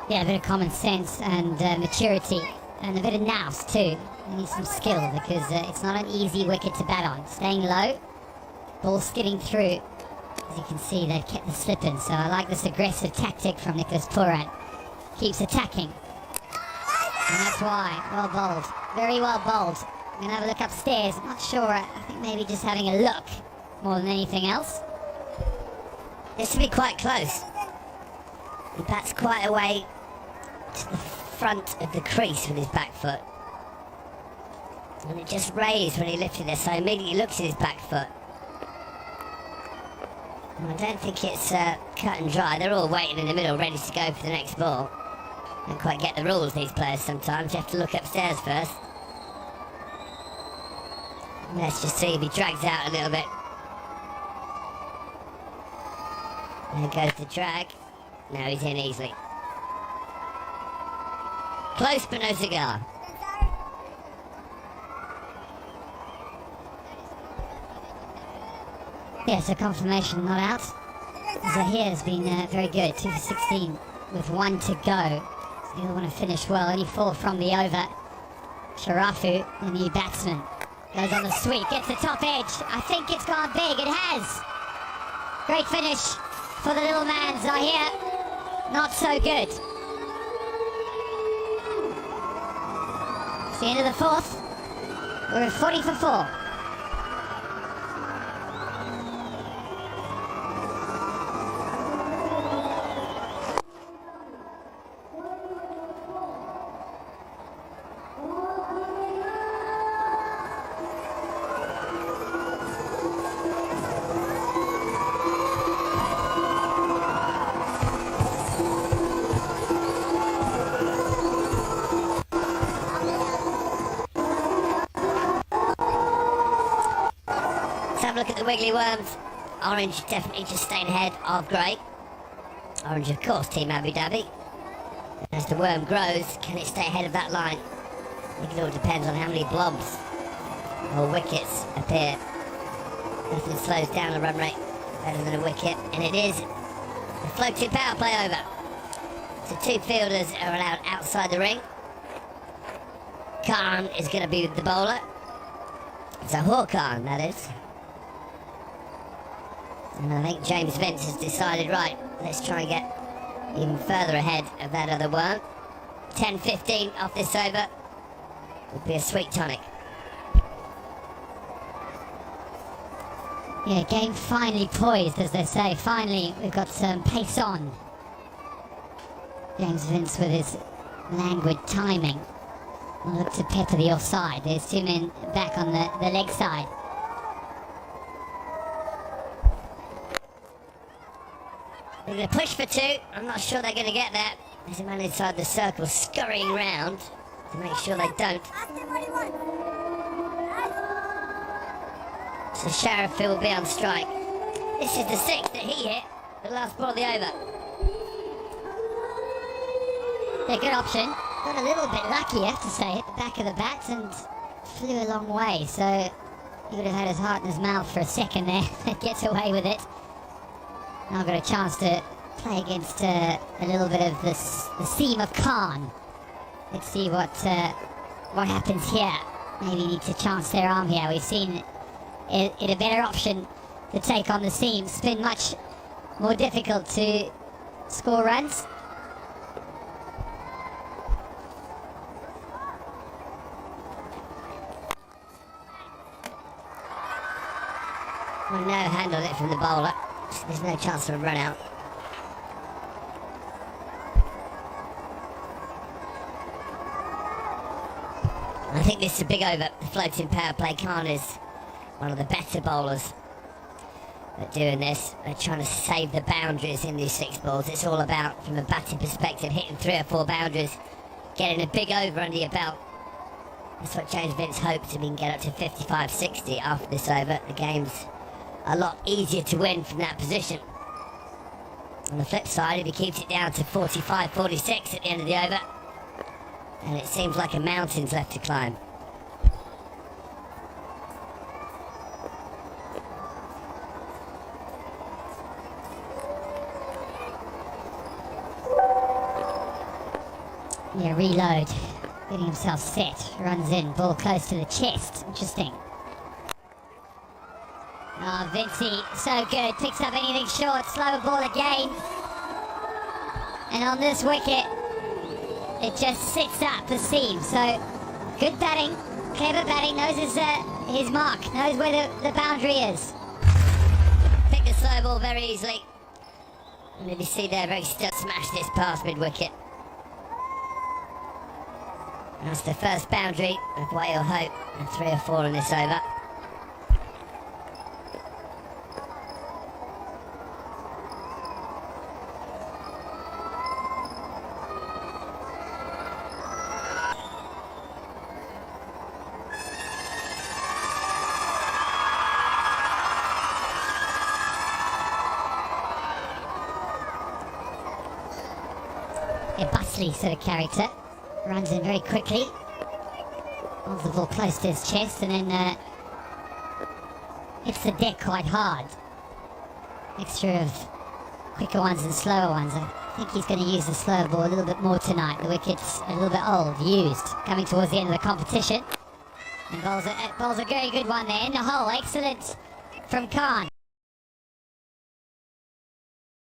Yeah, a bit of common sense and maturity, and a bit of nous too. You need some skill because it's not an easy wicket to bat on. Staying low, ball skidding through. As you can see, they've kept the slip in, so I like this aggressive tactic from Nicholas Pooran. Keeps attacking. And that's why. Well bowled. Very well bowled. I'm going to have a look upstairs. I'm not sure. I think maybe just having a look more than anything else. This will be quite close. He bats quite a way to the front of the crease with his back foot. And it just raised when he lifted it, so he immediately looks at his back foot. And I don't think it's cut and dry. They're all waiting in the middle, ready to go for the next ball. Don't quite get the rules, these players, sometimes. You have to look upstairs first. Let's just see if he drags out a little bit. There goes the drag. Now he's in easily. Close but no cigar. Yeah, so confirmation not out. Zahir has been very good, 2 for 16 with 1 to go. So he'll want to finish well. Only 4 from the over. Sharafu, the new batsman, goes on the sweep, gets the top edge. I think it's gone big, it has. Great finish for the little man, Zahir. Not so good. It's the end of the 4th. We're at 40 for 4. Look at the wiggly worms. Orange definitely just staying ahead of grey. Orange, of course, Team Abu Dhabi. As the worm grows, can it stay ahead of that line? I think it all depends on how many blobs or wickets appear. Nothing slows down a run rate better than a wicket, and it is a floating power play over. So 2 fielders are allowed outside the ring. Khan is going to be the bowler. Zahir Khan, that is. And I think James Vince has decided, right, let's try and get even further ahead of that other worm. 10-15 off this over would be a sweet tonic. Yeah, game finally poised, as they say. Finally, we've got some pace on. James Vince with his languid timing. We'll look to pepper the offside. There's 2 men back on the leg side. They're going to push for 2. I'm not sure they're going to get that. There's a man inside the circle scurrying round to make sure they don't. So Sharafi will be on strike. This is the 6th that he hit, the last ball of the over. Yeah, good option. Got a little bit lucky, I have to say, at the back of the bat and flew a long way. So he would have had his heart in his mouth for a second there. Gets away with it. Now I've got a chance to play against a little bit of the seam of Khan. Let's see what happens here. Maybe needs a chance their arm here. We've seen it a better option to take on the seam. It's been much more difficult to score runs. Well, no handle it from the bowler. There's no chance of a run out. I think this is a big over. The floating power play. Khan is one of the better bowlers at doing this. They're trying to save the boundaries in these 6 balls. It's all about, from a batting perspective, hitting 3 or 4 boundaries, getting a big over under your belt. That's what James Vince hopes, if he can get up to 55-60 after this over. The game's a lot easier to win from that position. On the flip side, if he keeps it down to 45-46 at the end of the over, and it seems like a mountain's left to climb. Yeah, reload. Getting himself set. Runs in, ball close to the chest. Interesting. Oh, Vincey, so good. Picks up anything short. Slow ball again. And on this wicket, it just sits up the seam. So, good batting. Clever batting. Knows his mark. Knows where the boundary is. Picked the slow ball very easily. And if you see there, very still smashed this past mid-wicket. That's the first boundary of what he'll hope, and 3 or 4 in this over. A bustly sort of character. Runs in very quickly. Holds the ball close to his chest and then hits the deck quite hard. Mixture of quicker ones and slower ones. I think he's going to use the slower ball a little bit more tonight. The wicket's a little bit old, used, coming towards the end of the competition. And bowls a very good one there in the hole. Excellent from Khan.